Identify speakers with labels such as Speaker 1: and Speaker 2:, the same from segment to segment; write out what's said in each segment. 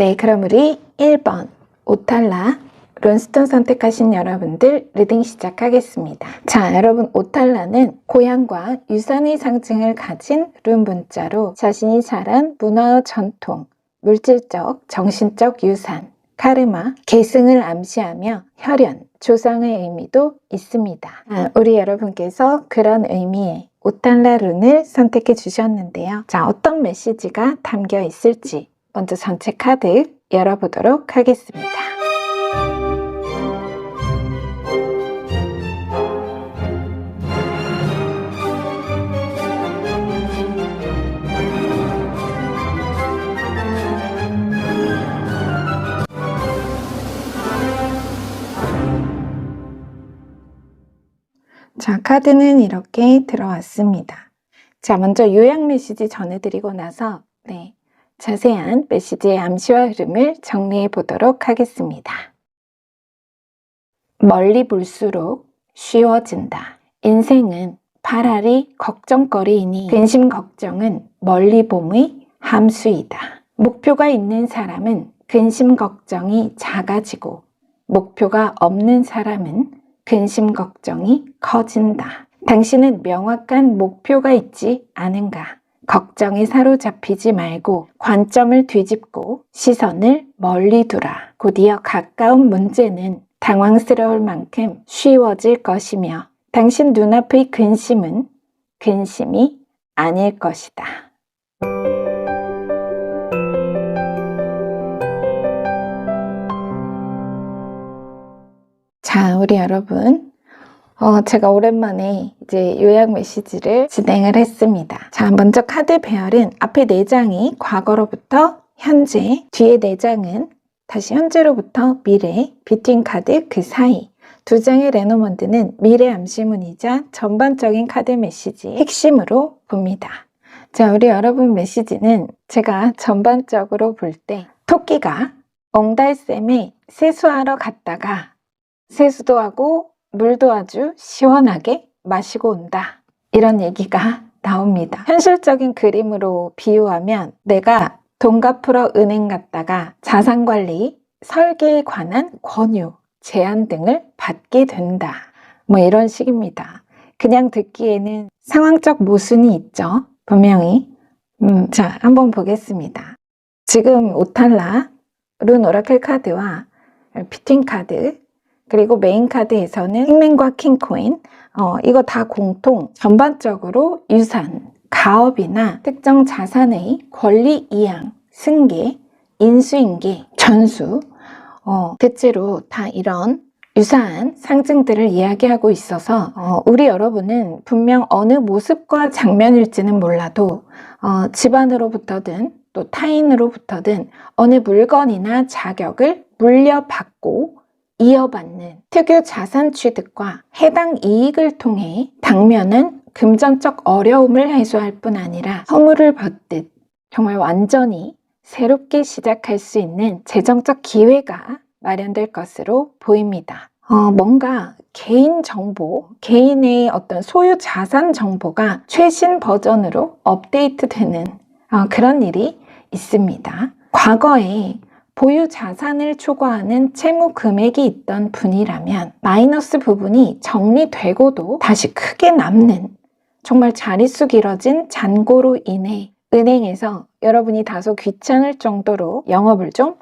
Speaker 1: 네, 그럼 우리 1번 오탈라 룬스톤 선택하신 여러분들 리딩 시작하겠습니다. 자, 여러분 오탈라는 고향과 유산의 상징을 가진 룬 문자로 자신이 자란 문화의 전통, 물질적, 정신적 유산, 카르마, 계승을 암시하며 혈연, 조상의 의미도 있습니다. 우리 여러분께서 그런 의미의 오탈라 룬을 선택해 주셨는데요. 자, 어떤 메시지가 담겨 있을지 먼저 전체 카드 열어보도록 하겠습니다. 자, 카드는 이렇게 들어왔습니다. 자, 먼저 요약 메시지 전해드리고 나서 자세한 메시지의 암시와 흐름을 정리해 보도록 하겠습니다. 멀리 볼수록 쉬워진다. 인생은 파라리 걱정거리이니 근심 걱정은 멀리 봄의 함수이다. 목표가 있는 사람은 근심 걱정이 작아지고 목표가 없는 사람은 근심 걱정이 커진다. 당신은 명확한 목표가 있지 않은가? 걱정에 사로잡히지 말고 관점을 뒤집고 시선을 멀리 두라. 곧이어 가까운 문제는 당황스러울 만큼 쉬워질 것이며 당신 눈앞의 근심은 근심이 아닐 것이다. 자, 우리 여러분, 제가 오랜만에 이제 요약 메시지를 진행을 했습니다. 자, 먼저 카드 배열은 앞에 4장이 과거로부터 현재, 뒤에 4장은 다시 현재로부터 미래, 비트윈 카드 그 사이. 2장의 레노먼드는 미래 암시문이자 전반적인 카드 메시지의 핵심으로 봅니다. 자, 우리 여러분 메시지는 제가 전반적으로 볼 때 토끼가 옹달샘에 세수하러 갔다가 세수도 하고 물도 아주 시원하게 마시고 온다. 이런 얘기가 나옵니다. 현실적인 그림으로 비유하면 내가 돈 갚으러 은행 갔다가 자산관리, 설계에 관한 권유, 제안 등을 받게 된다. 뭐 이런 식입니다. 그냥 듣기에는 상황적 모순이 있죠. 분명히. 자, 한번 보겠습니다. 지금 오탈라, 룬 오라클 카드와 비트윈 카드, 그리고 메인 카드에서는 킹맨과 킹코인, 이거 다 공통 전반적으로 유산, 가업이나 특정 자산의 권리 이양, 승계, 인수인계, 전수, 대체로 다 이런 유사한 상징들을 이야기하고 있어서 우리 여러분은 분명 어느 모습과 장면일지는 몰라도 집안으로부터든 또 타인으로부터든 어느 물건이나 자격을 물려받고 이어받는 특유 자산 취득과 해당 이익을 통해 당면은 금전적 어려움을 해소할 뿐 아니라 선물을 받듯 정말 완전히 새롭게 시작할 수 있는 재정적 기회가 마련될 것으로 보입니다. 뭔가 개인 정보, 개인의 어떤 소유 자산 정보가 최신 버전으로 업데이트되는 그런 일이 있습니다. 과거에 보유 자산을 초과하는 채무 금액이 있던 분이라면 마이너스 부분이 정리되고도 다시 크게 남는 정말 자릿수 길어진 잔고로 인해 은행에서 여러분이 다소 귀찮을 정도로 영업을 좀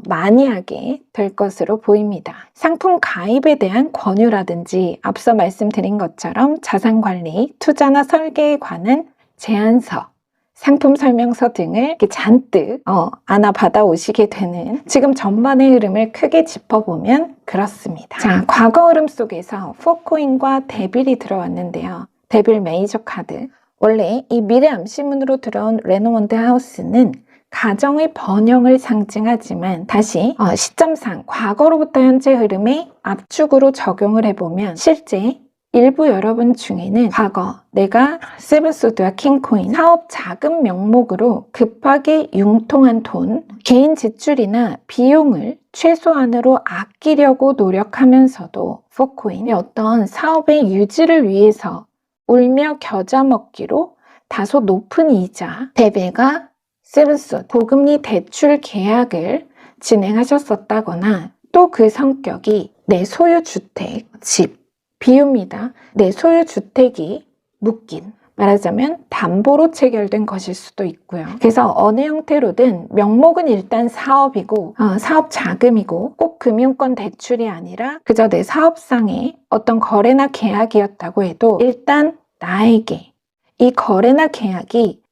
Speaker 1: 많이 하게 될 것으로 보입니다. 상품 가입에 대한 권유라든지 앞서 말씀드린 것처럼 자산관리, 투자나 설계에 관한 제안서, 상품 설명서 등을 이렇게 잔뜩 안아 받아 오시게 되는 지금 전반의 흐름을 크게 짚어보면 그렇습니다. 자, 과거 흐름 속에서 포코인과 데빌이 들어왔는데요. 데빌 메이저 카드. 원래 이 미래 암시문으로 들어온 레노먼드 하우스는 가정의 번영을 상징하지만 다시 시점상 과거로부터 현재 흐름의 압축으로 적용을 해보면 실제 일부 여러분 중에는 과거 내가 세븐소드와 킹코인 사업 자금 명목으로 급하게 융통한 돈, 개인 지출이나 비용을 최소한으로 아끼려고 노력하면서도 포코인의 어떤 사업의 유지를 위해서 울며 겨자 먹기로 다소 높은 이자, 데빌과 세븐스 고금리 대출 계약을 진행하셨었다거나 또 그 성격이 내 소유 주택, 집, 비유입니다. 내 소유 주택이 묶인, 말하자면 담보로 체결된 것일 수도 있고요. 그래서 어느 형태로든 명목은 일단 사업이고 사업 자금이고 꼭 금융권 대출이 아니라 그저 내 사업상의 어떤 거래나 계약이었다고 해도 일단 나에게 이 거래나 계약이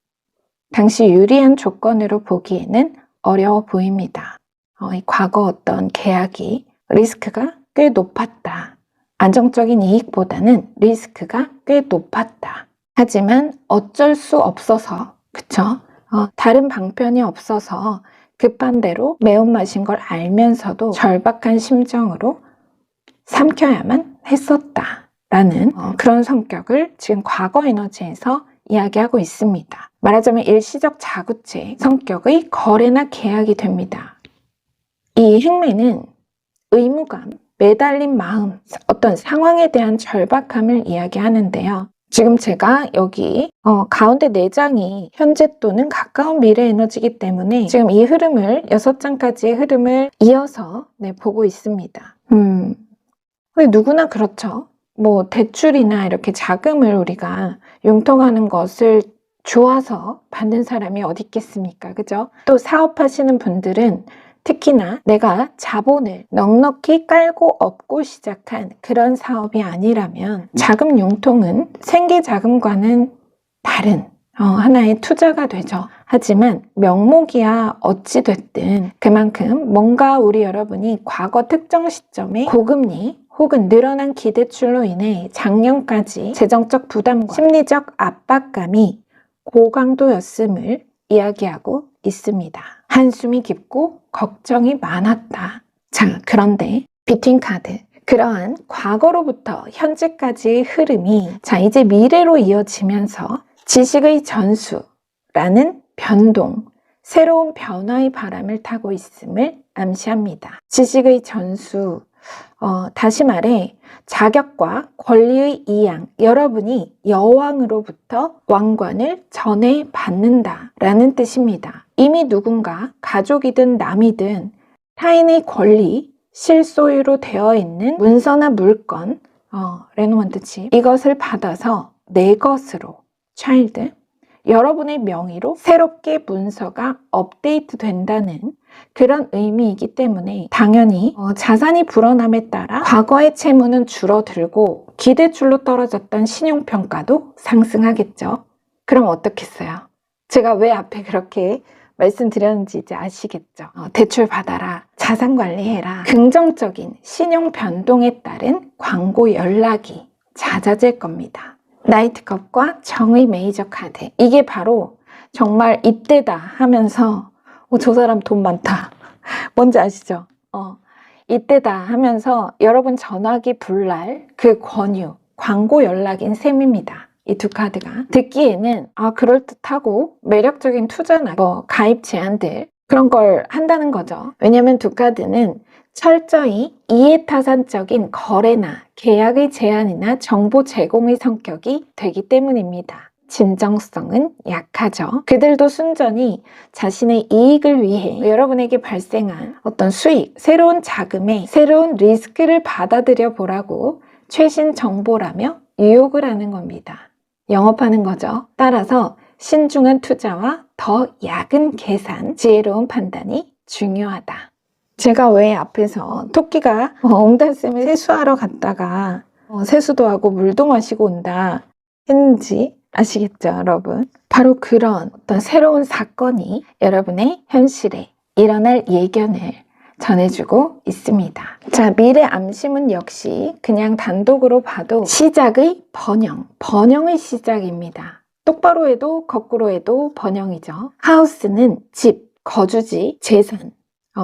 Speaker 1: 당시 유리한 조건으로 보기에는 어려워 보입니다. 이 과거 어떤 계약이 리스크가 꽤 높았다. 안정적인 이익보다는 리스크가 꽤 높았다. 하지만 어쩔 수 없어서, 그쵸? 다른 방편이 없어서 급한 대로 매운맛인 걸 알면서도 절박한 심정으로 삼켜야만 했었다라는 그런 성격을 지금 과거 에너지에서 이야기하고 있습니다. 말하자면 일시적 자구체 성격의 거래나 계약이 됩니다. 이 행매는 의무감, 매달린 마음, 어떤 상황에 대한 절박함을 이야기하는데요. 지금 제가 여기 가운데 4장이 현재 또는 가까운 미래 에너지이기 때문에 지금 이 흐름을 6장까지의 흐름을 이어서 보고 있습니다. 근데 누구나 그렇죠. 뭐 대출이나 이렇게 자금을 우리가 융통하는 것을 좋아서 받는 사람이 어디 있겠습니까? 그죠? 또 사업하시는 분들은 특히나 내가 자본을 넉넉히 깔고 업고 시작한 그런 사업이 아니라면 자금 융통은 생계 자금과는 다른 하나의 투자가 되죠. 하지만 명목이야 어찌됐든 그만큼 뭔가 우리 여러분이 과거 특정 시점에 고금리 혹은 늘어난 기대출로 인해 작년까지 재정적 부담과 심리적 압박감이 고강도였음을 이야기하고 있습니다. 한숨이 깊고 걱정이 많았다. 자, 그런데 비트윈 카드, 그러한 과거로부터 현재까지의 흐름이 자 이제 미래로 이어지면서 지식의 전수라는 변동, 새로운 변화의 바람을 타고 있음을 암시합니다. 지식의 전수, 다시 말해 자격과 권리의 이양, 여러분이 여왕으로부터 왕관을 전해받는다라는 뜻입니다. 이미 누군가 가족이든 남이든 타인의 권리, 실소유로 되어 있는 문서나 물건, 레노먼트 칩, 이것을 받아서 내 것으로 차일드, 여러분의 명의로 새롭게 문서가 업데이트 된다는 그런 의미이기 때문에 당연히 자산이 불어남에 따라 과거의 채무는 줄어들고 기대출로 떨어졌던 신용평가도 상승하겠죠. 그럼 어떻겠어요? 제가 왜 앞에 그렇게 말씀드렸는지 이제 아시겠죠? 대출 받아라, 자산 관리해라, 긍정적인 신용 변동에 따른 광고 연락이 잦아질 겁니다. 나이트컵과 정의 메이저 카드, 이게 바로 정말 이때다 하면서 저 사람 돈 많다 뭔지 아시죠? 이때다 하면서 여러분 전화기 불날 그 권유, 광고 연락인 셈입니다. 이 두 카드가 듣기에는 그럴듯하고 매력적인 투자나 가입 제한들 그런 걸 한다는 거죠. 왜냐하면 두 카드는 철저히 이해타산적인 거래나 계약의 제한이나 정보 제공의 성격이 되기 때문입니다. 진정성은 약하죠. 그들도 순전히 자신의 이익을 위해 여러분에게 발생한 어떤 수익, 새로운 자금에 새로운 리스크를 받아들여 보라고 최신 정보라며 유혹을 하는 겁니다. 영업하는 거죠. 따라서 신중한 투자와 더 야근 계산, 지혜로운 판단이 중요하다. 제가 왜 앞에서 토끼가 옹달샘을 세수하러 갔다가 세수도 하고 물도 마시고 온다 했는지 아시겠죠, 여러분? 바로 그런 어떤 새로운 사건이 여러분의 현실에 일어날 예견을 전해주고 있습니다. 자, 미래 암시문 역시 그냥 단독으로 봐도 시작의 번영의 시작입니다. 똑바로 해도 거꾸로 해도 번영이죠. 하우스는 집, 거주지, 재산,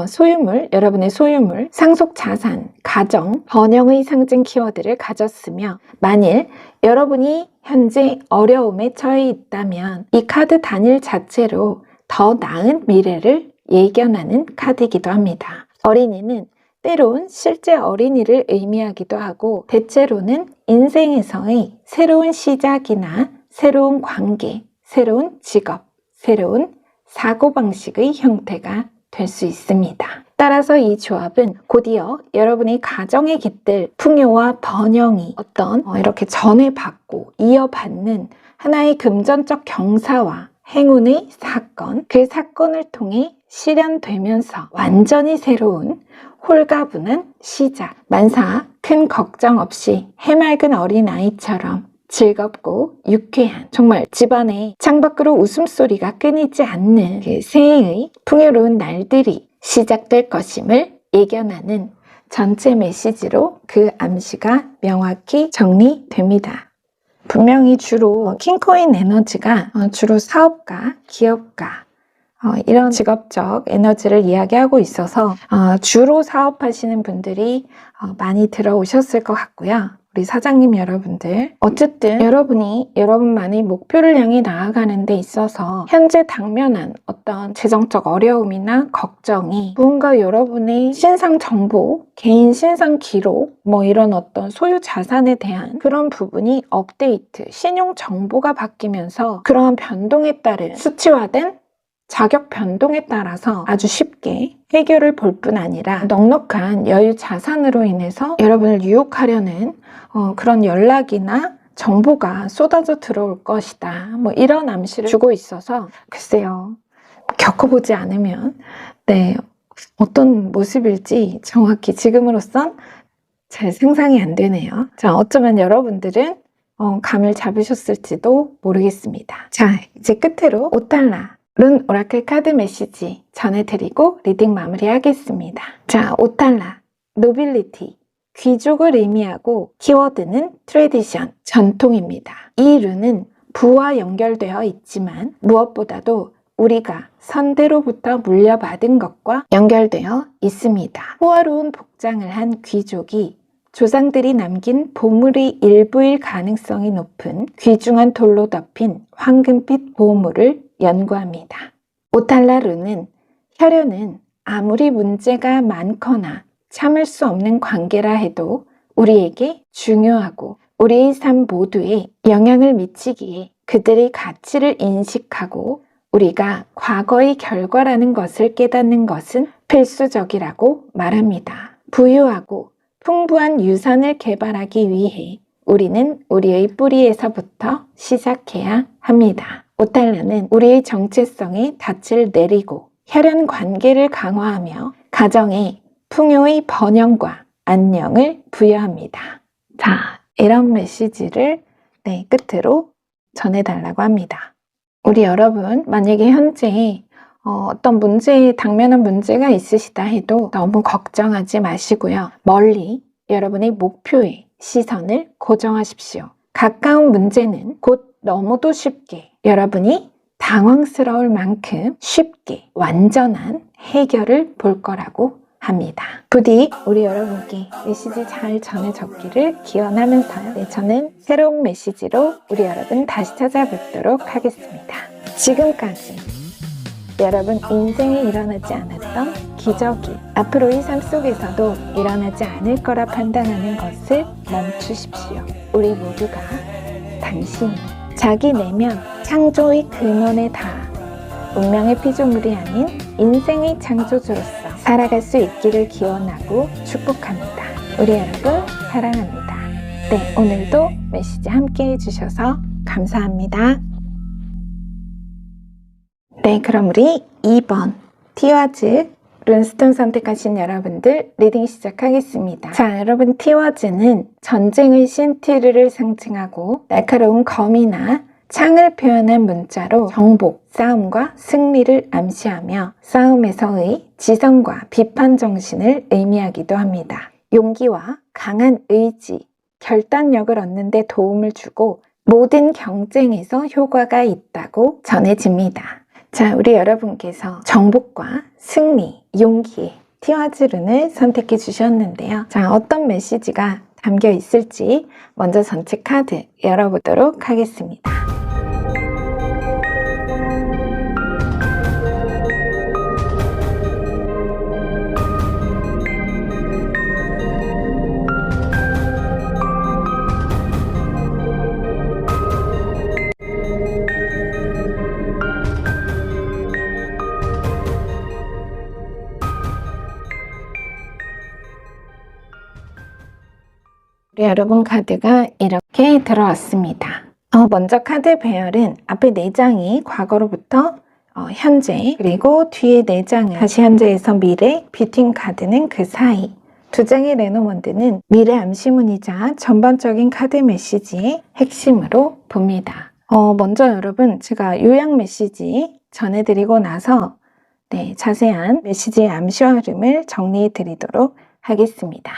Speaker 1: 소유물, 여러분의 소유물, 상속 자산, 가정, 번영의 상징 키워드를 가졌으며 만일 여러분이 현재 어려움에 처해 있다면 이 카드 단일 자체로 더 나은 미래를 예견하는 카드이기도 합니다. 어린이는 때론 실제 어린이를 의미하기도 하고 대체로는 인생에서의 새로운 시작이나 새로운 관계, 새로운 직업, 새로운 사고방식의 형태가 될 수 있습니다. 따라서 이 조합은 곧이어 여러분이 가정에 깃들 풍요와 번영이 어떤 이렇게 전해받고 이어받는 하나의 금전적 경사와 행운의 사건, 그 사건을 통해 실현되면서 완전히 새로운 홀가분한 시작, 만사 큰 걱정 없이 해맑은 어린아이처럼 즐겁고 유쾌한, 정말 집안에 창밖으로 웃음소리가 끊이지 않는 그 새해의 풍요로운 날들이 시작될 것임을 예견하는 전체 메시지로 그 암시가 명확히 정리됩니다. 분명히 주로 킹코인 에너지가 주로 사업가, 기업가 이런 직업적 에너지를 이야기하고 있어서 주로 사업하시는 분들이 많이 들어오셨을 것 같고요. 우리 사장님 여러분들, 어쨌든 여러분이 여러분만의 목표를 향해 나아가는 데 있어서 현재 당면한 어떤 재정적 어려움이나 걱정이 무언가 여러분의 신상 정보, 개인 신상 기록, 이런 어떤 소유 자산에 대한 그런 부분이 업데이트, 신용 정보가 바뀌면서 그러한 변동에 따른 수치화된 자격 변동에 따라서 아주 쉽게 해결을 볼 뿐 아니라 넉넉한 여유 자산으로 인해서 여러분을 유혹하려는 그런 연락이나 정보가 쏟아져 들어올 것이다. 이런 암시를 주고 있어서 글쎄요. 겪어보지 않으면 어떤 모습일지 정확히 지금으로선 잘 상상이 안 되네요. 자, 어쩌면 여러분들은 감을 잡으셨을지도 모르겠습니다. 자, 이제 끝으로 5달러 룬 오라클 카드 메시지 전해드리고 리딩 마무리하겠습니다. 자, 5달러 노빌리티, 귀족을 의미하고 키워드는 트레디션, 전통입니다. 이 룬은 부와 연결되어 있지만 무엇보다도 우리가 선대로부터 물려받은 것과 연결되어 있습니다. 호화로운 복장을 한 귀족이 조상들이 남긴 보물의 일부일 가능성이 높은 귀중한 돌로 덮인 황금빛 보물을 연구합니다. 5달러 룬은 혈연은 아무리 문제가 많거나 참을 수 없는 관계라 해도 우리에게 중요하고 우리의 삶 모두에 영향을 미치기에 그들의 가치를 인식하고 우리가 과거의 결과라는 것을 깨닫는 것은 필수적이라고 말합니다. 부유하고 풍부한 유산을 개발하기 위해 우리는 우리의 뿌리에서부터 시작해야 합니다. 5달러는 우리의 정체성에 닻을 내리고 혈연 관계를 강화하며 가정에 풍요의 번영과 안녕을 부여합니다. 자, 이런 메시지를 끝으로 전해달라고 합니다. 우리 여러분, 만약에 현재 어떤 당면한 문제가 있으시다 해도 너무 걱정하지 마시고요. 멀리 여러분의 목표에 시선을 고정하십시오. 가까운 문제는 곧 너무도 쉽게 여러분이 당황스러울 만큼 쉽게 완전한 해결을 볼 거라고 합니다. 부디 우리 여러분께 메시지 잘 전해졌기를 기원하면서요. 저는 새로운 메시지로 우리 여러분 다시 찾아뵙도록 하겠습니다. 지금까지 여러분 인생에 일어나지 않았던 기적이 앞으로의 삶 속에서도 일어나지 않을 거라 판단하는 것을 멈추십시오. 우리 모두가 당신이 자기 내면 창조의 근원에 닿아 운명의 피조물이 아닌 인생의 창조주로서 살아갈 수 있기를 기원하고 축복합니다. 우리 여러분 사랑합니다. 오늘도 메시지 함께 해주셔서 감사합니다. 그럼 우리 2번 티와즈 룬스톤 선택하신 여러분들 리딩 시작하겠습니다. 자, 여러분 티와즈는 전쟁의 신 티르를 상징하고 날카로운 검이나 창을 표현한 문자로 정복, 싸움과 승리를 암시하며 싸움에서의 지성과 비판 정신을 의미하기도 합니다. 용기와 강한 의지, 결단력을 얻는 데 도움을 주고 모든 경쟁에서 효과가 있다고 전해집니다. 자, 우리 여러분께서 정복과 승리, 용기, 티와즈 룬을 선택해 주셨는데요. 자, 어떤 메시지가 담겨 있을지 먼저 전체 카드 열어보도록 하겠습니다. 여러분 카드가 이렇게 들어왔습니다. 먼저 카드 배열은 앞에 4장이 과거로부터 현재, 그리고 뒤에 4장은 다시 현재에서 미래, 뷰팅 카드는 그 사이, 2장의 레노먼드는 미래 암시문이자 전반적인 카드 메시지의 핵심으로 봅니다. 먼저 여러분 제가 요약 메시지 전해드리고 나서 자세한 메시지의 암시와 흐름을 정리해 드리도록 하겠습니다.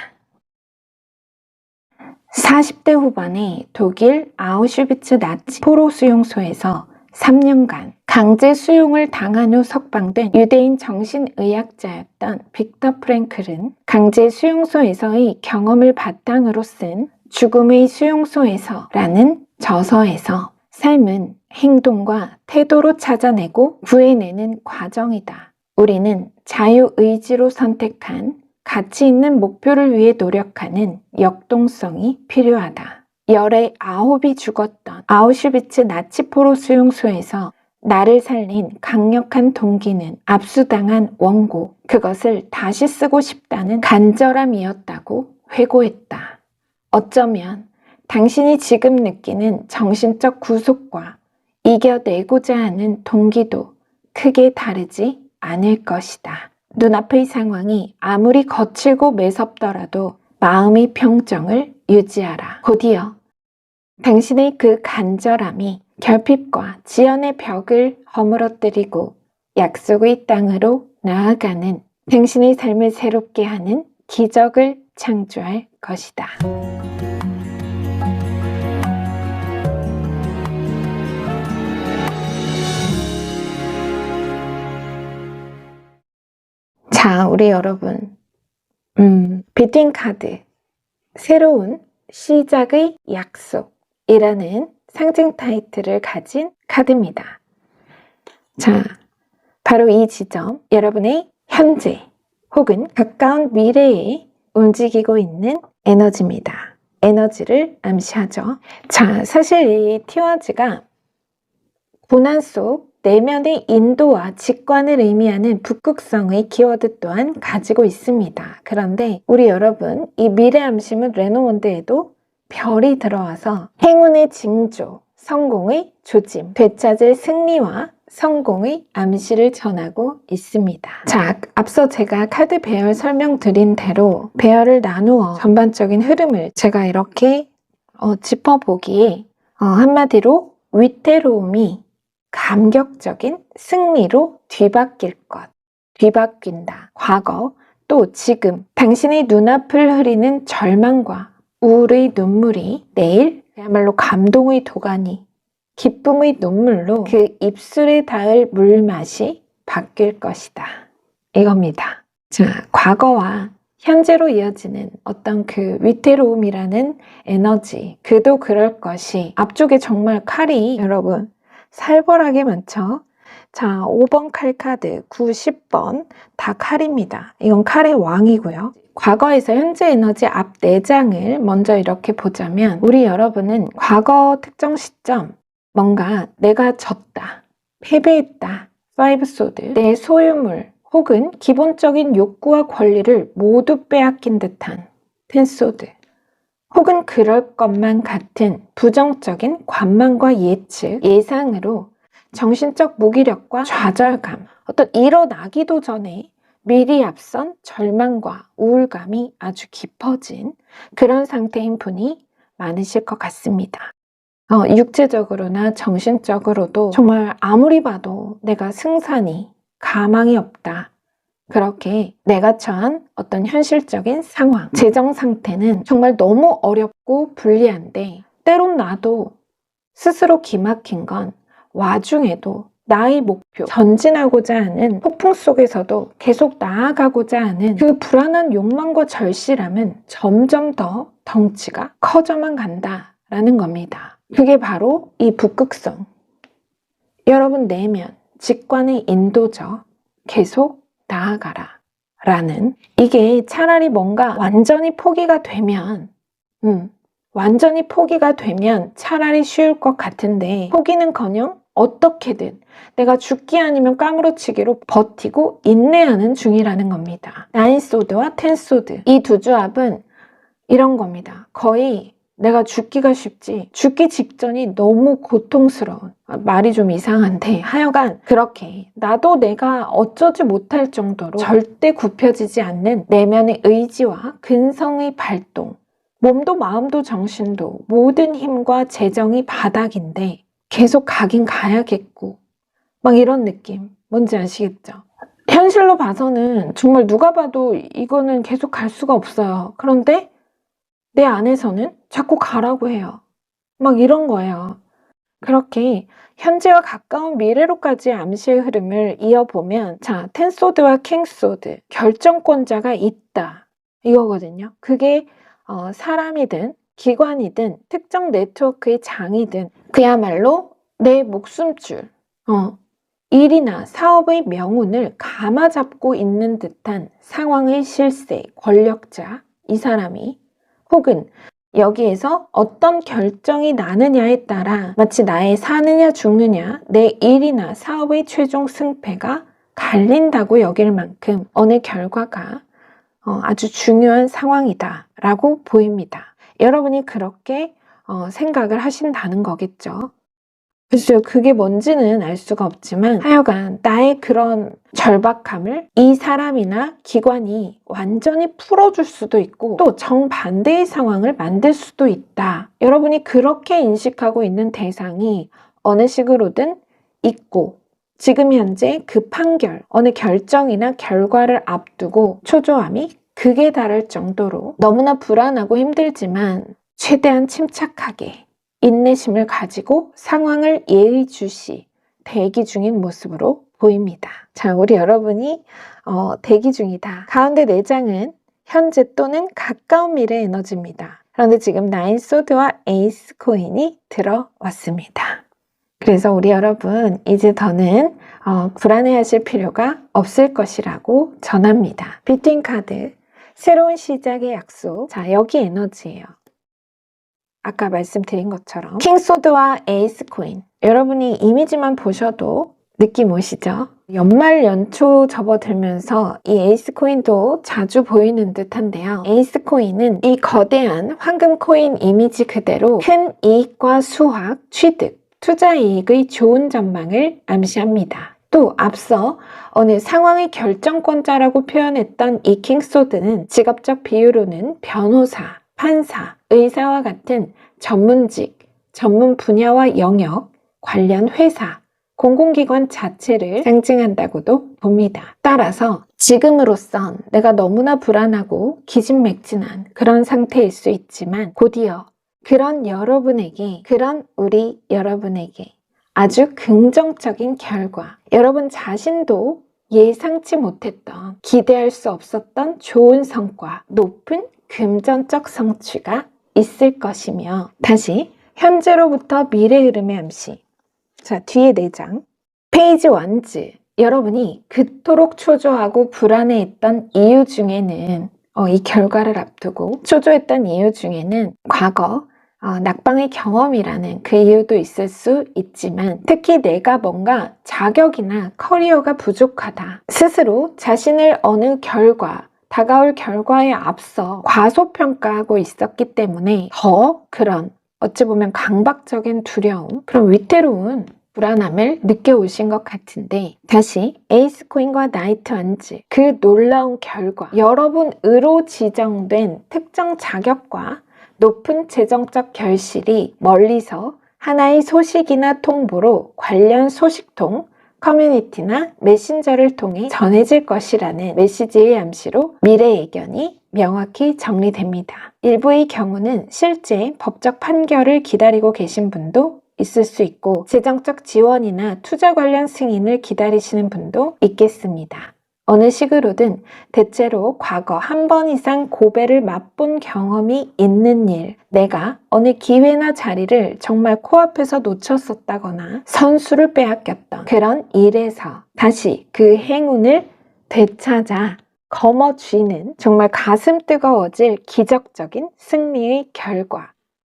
Speaker 1: 40대 후반에 독일 아우슈비츠 나치 포로 수용소에서 3년간 강제 수용을 당한 후 석방된 유대인 정신의학자였던 빅터 프랭클은 강제 수용소에서의 경험을 바탕으로 쓴 죽음의 수용소에서라는 저서에서 삶은 행동과 태도로 찾아내고 구해내는 과정이다. 우리는 자유의지로 선택한 가치 있는 목표를 위해 노력하는 역동성이 필요하다. 열의 9이 죽었던 아우슈비츠 나치 포로 수용소에서 나를 살린 강력한 동기는 압수당한 원고, 그것을 다시 쓰고 싶다는 간절함이었다고 회고했다. 어쩌면 당신이 지금 느끼는 정신적 구속과 이겨내고자 하는 동기도 크게 다르지 않을 것이다. 눈앞의 상황이 아무리 거칠고 매섭더라도 마음의 평정을 유지하라. 곧이어 당신의 그 간절함이 결핍과 지연의 벽을 허물어뜨리고 약속의 땅으로 나아가는 당신의 삶을 새롭게 하는 기적을 창조할 것이다. 자, 우리 여러분, 뷰팅 카드, 새로운 시작의 약속이라는 상징 타이틀을 가진 카드입니다. 자, 바로 이 지점, 여러분의 현재 혹은 가까운 미래에 움직이고 있는 에너지입니다. 에너지를 암시하죠. 자, 사실 이 티워즈가 고난 속 내면의 인도와 직관을 의미하는 북극성의 키워드 또한 가지고 있습니다. 그런데 우리 여러분, 이 미래 암시문 레노몬드에도 별이 들어와서 행운의 징조, 성공의 조짐, 되찾을 승리와 성공의 암시를 전하고 있습니다. 자, 앞서 제가 카드 배열 설명드린 대로 배열을 나누어 전반적인 흐름을 제가 이렇게 짚어보기에 한마디로 위태로움이 감격적인 승리로 뒤바뀔 것, 뒤바뀐다. 과거, 또 지금 당신의 눈앞을 흐리는 절망과 우울의 눈물이 내일 그야말로 감동의 도가니, 기쁨의 눈물로 그 입술에 닿을 물맛이 바뀔 것이다. 이겁니다. 자, 과거와 현재로 이어지는 어떤 그 위태로움이라는 에너지, 그도 그럴 것이 앞쪽에 정말 칼이 여러분 살벌하게 많죠. 자, 5번 칼 카드, 9, 10번 다 칼입니다. 이건 칼의 왕이고요. 과거에서 현재 에너지 앞 4장을 먼저 이렇게 보자면 우리 여러분은 과거 특정 시점, 뭔가 내가 졌다, 패배했다, 5 소드, 내 소유물 혹은 기본적인 욕구와 권리를 모두 빼앗긴 듯한 10 소드, 혹은 그럴 것만 같은 부정적인 관망과 예측, 예상으로 정신적 무기력과 좌절감, 어떤 일어나기도 전에 미리 앞선 절망과 우울감이 아주 깊어진 그런 상태인 분이 많으실 것 같습니다. 육체적으로나 정신적으로도 정말 아무리 봐도 내가 승산이, 가망이 없다. 그렇게 내가 처한 어떤 현실적인 상황, 재정 상태는 정말 너무 어렵고 불리한데 때론 나도 스스로 기막힌 건 와중에도 나의 목표, 전진하고자 하는 폭풍 속에서도 계속 나아가고자 하는 그 불안한 욕망과 절실함은 점점 더 덩치가 커져만 간다라는 겁니다. 그게 바로 이 북극성. 여러분 내면, 직관의 인도죠. 계속 나아가라 라는, 이게 차라리 뭔가 완전히 포기가 되면 차라리 쉬울 것 같은데 포기는커녕 어떻게든 내가 죽기 아니면 까무러치기로 버티고 인내하는 중이라는 겁니다. 9 소드와 10 소드, 이 두 조합은 이런 겁니다. 거의 내가 죽기가 쉽지 죽기 직전이 너무 고통스러운, 말이 좀 이상한데 하여간 그렇게 나도 내가 어쩌지 못할 정도로 절대 굽혀지지 않는 내면의 의지와 근성의 발동, 몸도 마음도 정신도 모든 힘과 재정이 바닥인데 계속 가긴 가야겠고 막 이런 느낌 뭔지 아시겠죠? 현실로 봐서는 정말 누가 봐도 이거는 계속 갈 수가 없어요. 그런데 내 안에서는 자꾸 가라고 해요. 막 이런 거예요. 그렇게 현재와 가까운 미래로까지 암시의 흐름을 이어보면 자, 텐소드와 킹소드, 결정권자가 있다. 이거거든요. 그게 사람이든 기관이든 특정 네트워크의 장이든 그야말로 내 목숨줄, 일이나 사업의 명운을 감아잡고 있는 듯한 상황의 실세, 권력자, 이 사람이 혹은 여기에서 어떤 결정이 나느냐에 따라 마치 나의 사느냐 죽느냐 내 일이나 사업의 최종 승패가 갈린다고 여길 만큼 어느 결과가 아주 중요한 상황이다 라고 보입니다. 여러분이 그렇게 생각을 하신다는 거겠죠. 글쎄요, 그게 뭔지는 알 수가 없지만 하여간 나의 그런 절박함을 이 사람이나 기관이 완전히 풀어줄 수도 있고 또 정반대의 상황을 만들 수도 있다. 여러분이 그렇게 인식하고 있는 대상이 어느 식으로든 있고 지금 현재 그 판결, 어느 결정이나 결과를 앞두고 초조함이 극에 달할 정도로 너무나 불안하고 힘들지만 최대한 침착하게 인내심을 가지고 상황을 예의주시 대기 중인 모습으로 보입니다. 자, 우리 여러분이 대기 중이다. 가운데 4장은 현재 또는 가까운 미래 에너지입니다. 그런데 지금 9소드와 에이스 코인이 들어왔습니다. 그래서 우리 여러분 이제 더는 불안해하실 필요가 없을 것이라고 전합니다. 비트윈 카드, 새로운 시작의 약속. 자, 여기 에너지예요. 아까 말씀드린 것처럼 킹소드와 에이스 코인, 여러분이 이미지만 보셔도 느낌 오시죠? 연말 연초 접어들면서 이 에이스 코인도 자주 보이는 듯한데요. 에이스 코인은 이 거대한 황금 코인 이미지 그대로 큰 이익과 수확, 취득, 투자 이익의 좋은 전망을 암시합니다. 또 앞서 어느 상황의 결정권자라고 표현했던 이 킹소드는 직업적 비유로는 변호사, 판사, 의사와 같은 전문직, 전문 분야와 영역, 관련 회사, 공공기관 자체를 상징한다고도 봅니다. 따라서 지금으로선 내가 너무나 불안하고 기진맥진한 그런 상태일 수 있지만 곧이어 그런 여러분에게, 그런 우리 여러분에게 아주 긍정적인 결과, 여러분 자신도 예상치 못했던, 기대할 수 없었던 좋은 성과, 높은 금전적 성취가 있을 것이며 다시 현재로부터 미래 흐름의 암시. 자, 뒤에 4장 페이지 1즈 여러분이 그토록 초조하고 불안해했던 이유 중에는 이 결과를 앞두고 초조했던 이유 중에는 과거 낙방의 경험이라는 그 이유도 있을 수 있지만 특히 내가 뭔가 자격이나 커리어가 부족하다. 스스로 자신을 어느 결과, 다가올 결과에 앞서 과소평가하고 있었기 때문에 더 그런 어찌 보면 강박적인 두려움, 그런 위태로운 불안함을 느껴오신 것 같은데 다시 에이스 코인과 나이트 원즈 그 놀라운 결과, 여러분으로 지정된 특정 자격과 높은 재정적 결실이 멀리서 하나의 소식이나 통보로 관련 소식통, 커뮤니티나 메신저를 통해 전해질 것이라는 메시지의 암시로 미래 예견이 명확히 정리됩니다. 일부의 경우는 실제 법적 판결을 기다리고 계신 분도 있을 수 있고 재정적 지원이나 투자 관련 승인을 기다리시는 분도 있겠습니다. 어느 식으로든 대체로 과거 한 번 이상 고배를 맛본 경험이 있는 일, 내가 어느 기회나 자리를 정말 코앞에서 놓쳤었다거나 선수를 빼앗겼던 그런 일에서 다시 그 행운을 되찾아 거머쥐는 정말 가슴 뜨거워질 기적적인 승리의 결과,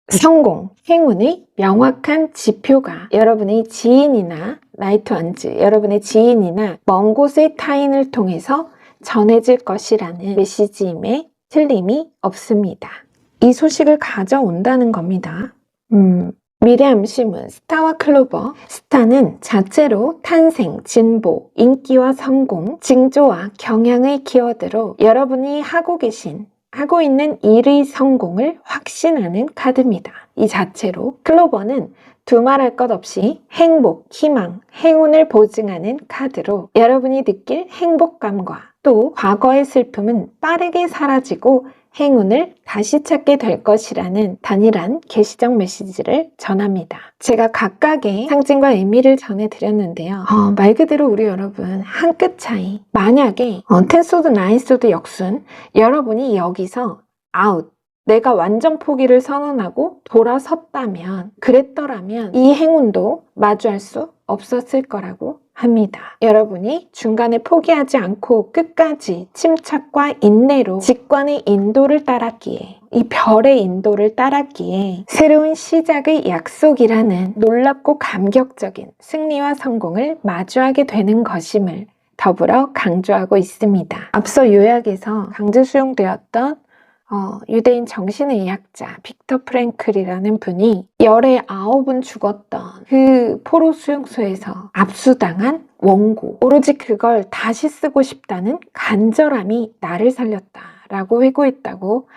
Speaker 1: 성공, 행운의 명확한 지표가 여러분의 지인이나 나이트 원즈, 여러분의 지인이나 먼 곳의 타인을 통해서 전해질 것이라는 메시지임에 틀림이 없습니다. 이 소식을 가져온다는 겁니다. 미래 암시문 스타와 클로버. 스타는 자체로 탄생, 진보, 인기와 성공, 징조와 경향의 키워드로 여러분이 하고 있는 일의 성공을 확신하는 카드입니다. 이 자체로. 클로버는 두말할 것 없이 행복, 희망, 행운을 보증하는 카드로 여러분이 느낄 행복감과 또 과거의 슬픔은 빠르게 사라지고 행운을 다시 찾게 될 것이라는 단일한 계시적 메시지를 전합니다. 제가 각각의 상징과 의미를 전해드렸는데요. 말 그대로 우리 여러분 한 끗 차이. 만약에 텐소드, 나인소드 역순, 여러분이 여기서 아웃, 내가 완전 포기를 선언하고 돌아섰다면, 그랬더라면 이 행운도 마주할 수 없었을 거라고 합니다. 여러분이 중간에 포기하지 않고 끝까지 침착과 인내로 직관의 인도를 따랐기에, 이 별의 인도를 따랐기에 새로운 시작의 약속이라는 놀랍고 감격적인 승리와 성공을 마주하게 되는 것임을 더불어 강조하고 있습니다. 앞서 요약에서 강제 수용되었던 유대인 정신의학자 빅터 프랭클이라는 분이 열의 9은 죽었던 그 포로 수용소에서 압수당한 원고, 오로지 그걸 다시 쓰고 싶다는 간절함이 나를 살렸다라고 회고했다고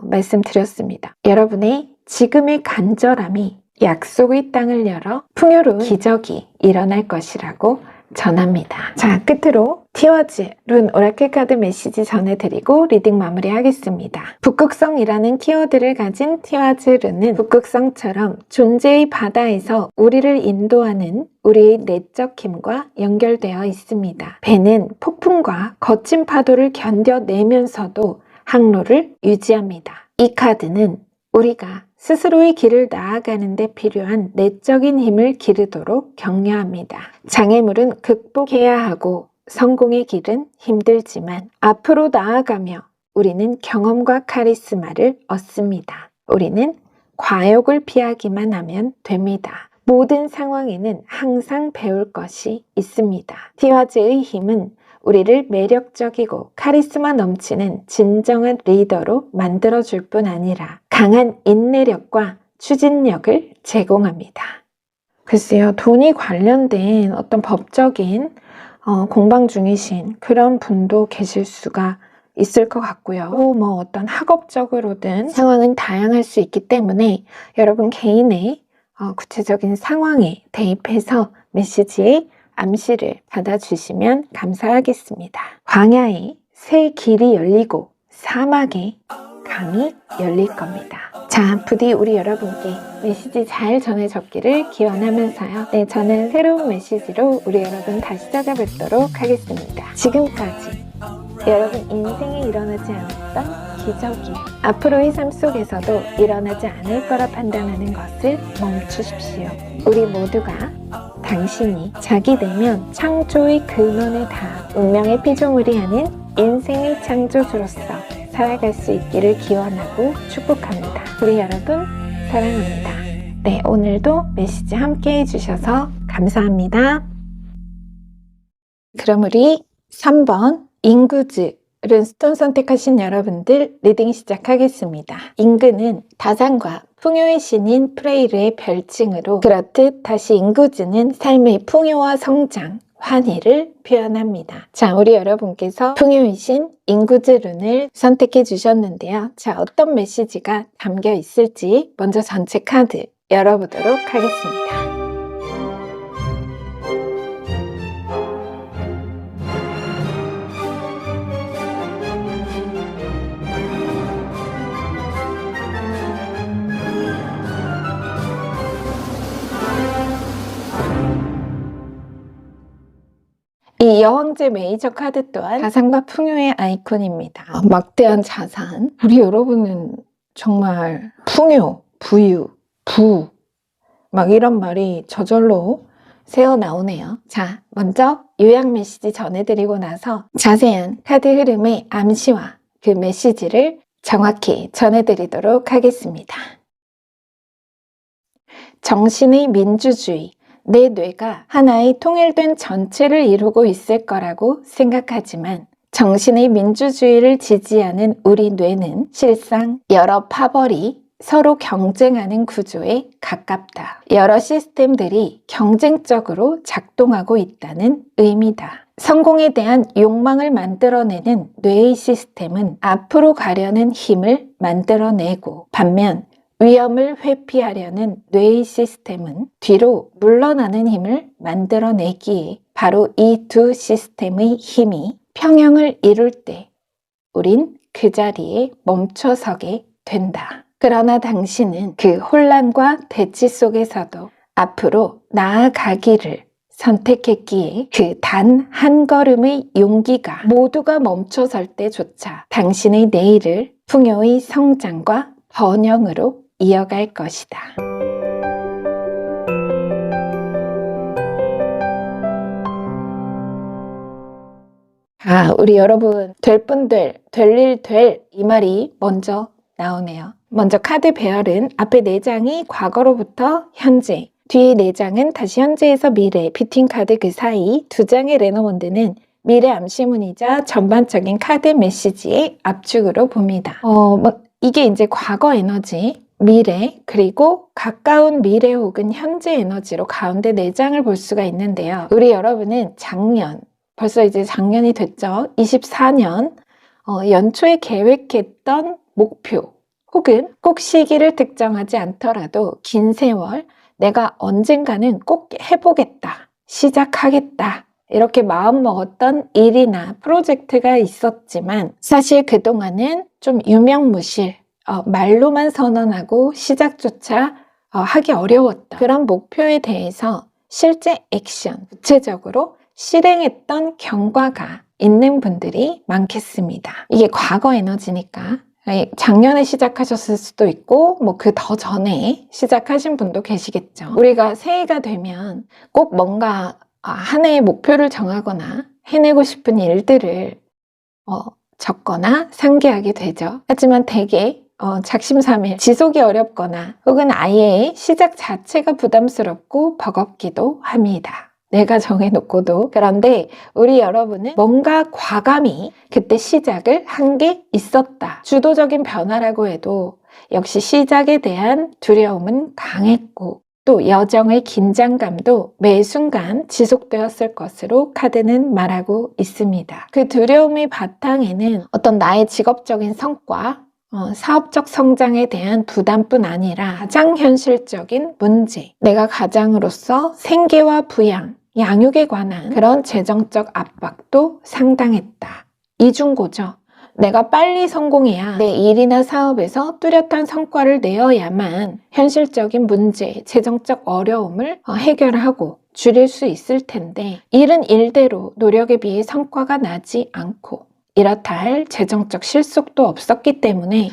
Speaker 1: 말씀드렸습니다. 여러분의 지금의 간절함이 약속의 땅을 열어 풍요로운 기적이 일어날 것이라고 전합니다. 자, 끝으로 티워즈 룬 오라클 카드 메시지 전해드리고 리딩 마무리하겠습니다. 북극성이라는 키워드를 가진 티워즈 룬은 북극성처럼 존재의 바다에서 우리를 인도하는 우리의 내적 힘과 연결되어 있습니다. 배는 폭풍과 거친 파도를 견뎌내면서도 항로를 유지합니다. 이 카드는 우리가 스스로의 길을 나아가는 데 필요한 내적인 힘을 기르도록 격려합니다. 장애물은 극복해야 하고 성공의 길은 힘들지만 앞으로 나아가며 우리는 경험과 카리스마를 얻습니다. 우리는 과욕을 피하기만 하면 됩니다. 모든 상황에는 항상 배울 것이 있습니다. 티와즈의 힘은 우리를 매력적이고 카리스마 넘치는 진정한 리더로 만들어줄 뿐 아니라 강한 인내력과 추진력을 제공합니다. 글쎄요, 돈이 관련된 어떤 법적인 공방 중이신 그런 분도 계실 수가 있을 것 같고요. 뭐 어떤 학업적으로든 상황은 다양할 수 있기 때문에 여러분 개인의 구체적인 상황에 대입해서 메시지의 암시를 받아주시면 감사하겠습니다. 광야에 새 길이 열리고 사막에 강이 열릴 겁니다. 자, 부디 우리 여러분께 메시지 잘 전해졌기를 기원하면서요. 네, 저는 새로운 메시지로 우리 여러분 다시 찾아뵙도록 하겠습니다. 지금까지 여러분 인생에 일어나지 않았던 기적이 앞으로의 삶 속에서도 일어나지 않을 거라 판단하는 것을 멈추십시오. 우리 모두가 당신이 자기 내면 창조의 근원에 닿아 운명의 피조물이 아닌 인생의 창조주로서 살아갈 수 있기를 기원하고 축복합니다. 우리 여러분 사랑합니다. 네, 오늘도 메시지 함께 해주셔서 감사합니다. 그럼 우리 3번 인구즈 룬스톤 선택하신 여러분들 리딩 시작하겠습니다. 인구는 다산과 풍요의 신인 프레이르의 별칭으로, 그렇듯 다시 인구즈는 삶의 풍요와 성장, 환희를 표현합니다. 자, 우리 여러분께서 풍요의 신 인구즈 룬을 선택해 주셨는데요. 자, 어떤 메시지가 담겨 있을지 먼저 전체 카드 열어보도록 하겠습니다. 이 여왕제 메이저 카드 또한 자산과 풍요의 아이콘입니다. 막대한 자산. 우리 여러분은 정말 풍요, 부유, 부, 막 이런 말이 저절로 새어 나오네요. 자, 먼저 요약 메시지 전해드리고 나서 자세한 카드 흐름의 암시와 그 메시지를 정확히 전해드리도록 하겠습니다. 정신의 민주주의. 내 뇌가 하나의 통일된 전체를 이루고 있을 거라고 생각하지만 정신의 민주주의를 지지하는 우리 뇌는 실상 여러 파벌이 서로 경쟁하는 구조에 가깝다. 여러 시스템들이 경쟁적으로 작동하고 있다는 의미다. 성공에 대한 욕망을 만들어내는 뇌의 시스템은 앞으로 가려는 힘을 만들어내고, 반면 위험을 회피하려는 뇌의 시스템은 뒤로 물러나는 힘을 만들어내기에 바로 이 두 시스템의 힘이 평형을 이룰 때 우린 그 자리에 멈춰서게 된다. 그러나 당신은 그 혼란과 대치 속에서도 앞으로 나아가기를 선택했기에 그 단 한 걸음의 용기가 모두가 멈춰설 때조차 당신의 내일을 풍요의 성장과 번영으로 이어갈 것이다. 우리 여러분, 될 분들, 될 일 될, 이 말이 먼저 나오네요. 먼저 카드 배열은 앞에 4장이 과거로부터 현재, 뒤에 4장은 다시 현재에서 미래, 뷰팅 카드 그 사이 2장의 레노몬드는 미래 암시문이자 전반적인 카드 메시지의 압축으로 봅니다. 이게 이제 과거 에너지, 미래, 그리고 가까운 미래 혹은 현재 에너지로 가운데 4장을 볼 수가 있는데요. 우리 여러분은 작년, 벌써 이제 작년이 됐죠. 24년 연초에 계획했던 목표 혹은 꼭 시기를 특정하지 않더라도 긴 세월 내가 언젠가는 꼭 해보겠다, 시작하겠다 이렇게 마음먹었던 일이나 프로젝트가 있었지만 사실 그동안은 좀 유명무실, 말로만 선언하고 시작조차 하기 어려웠던 그런 목표에 대해서 실제 액션, 구체적으로 실행했던 경과가 있는 분들이 많겠습니다. 이게 과거 에너지니까 작년에 시작하셨을 수도 있고 그 더 전에 시작하신 분도 계시겠죠. 우리가 새해가 되면 꼭 뭔가 한 해의 목표를 정하거나 해내고 싶은 일들을 적거나 상기하게 되죠. 하지만 대개 작심삼일, 지속이 어렵거나 혹은 아예 시작 자체가 부담스럽고 버겁기도 합니다. 내가 정해놓고도. 그런데 우리 여러분은 뭔가 과감히 그때 시작을 한 게 있었다. 주도적인 변화라고 해도 역시 시작에 대한 두려움은 강했고 또 여정의 긴장감도 매 순간 지속되었을 것으로 카드는 말하고 있습니다. 그 두려움의 바탕에는 어떤 나의 직업적인 성과, 사업적 성장에 대한 부담뿐 아니라 가장 현실적인 문제, 내가 가장으로서 생계와 부양, 양육에 관한 그런 재정적 압박도 상당했다. 이중고죠. 내가 빨리 성공해야 내 일이나 사업에서 뚜렷한 성과를 내어야만 현실적인 문제, 재정적 어려움을 해결하고 줄일 수 있을 텐데 일은 일대로 노력에 비해 성과가 나지 않고 이렇다 할 재정적 실속도 없었기 때문에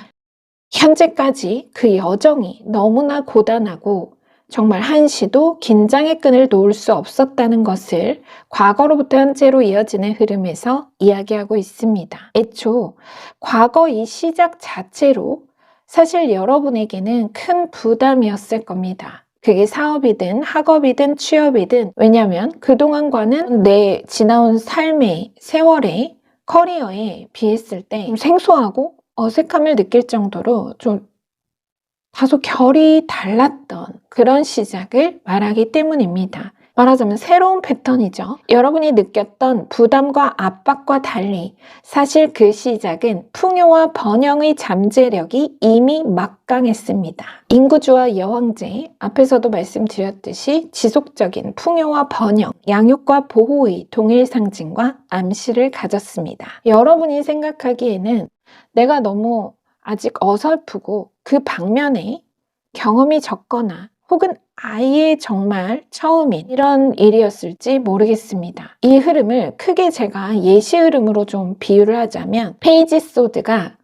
Speaker 1: 현재까지 그 여정이 너무나 고단하고 정말 한시도 긴장의 끈을 놓을 수 없었다는 것을 과거로부터 현재로 이어지는 흐름에서 이야기하고 있습니다. 애초 과거 이 시작 자체로 사실 여러분에게는 큰 부담이었을 겁니다. 그게 사업이든 학업이든 취업이든, 왜냐하면 그동안과는 내 지나온 삶의 세월의 커리어에 비했을 때 좀 생소하고 어색함을 느낄 정도로 좀 다소 결이 달랐던 그런 시작을 말하기 때문입니다. 말하자면 새로운 패턴이죠. 여러분이 느꼈던 부담과 압박과 달리 사실 그 시작은 풍요와 번영의 잠재력이 이미 막강했습니다. 인구주와 여왕제, 앞에서도 말씀드렸듯이 지속적인 풍요와 번영, 양육과 보호의 동일 상징과 암시를 가졌습니다. 여러분이 생각하기에는 내가 너무 아직 어설프고 그 방면에 경험이 적거나 혹은 아예 정말 처음인 이런 일이었을지 모르겠습니다. 이 흐름을 크게 제가 예시 흐름으로 좀 비유를 하자면 페이지 소드가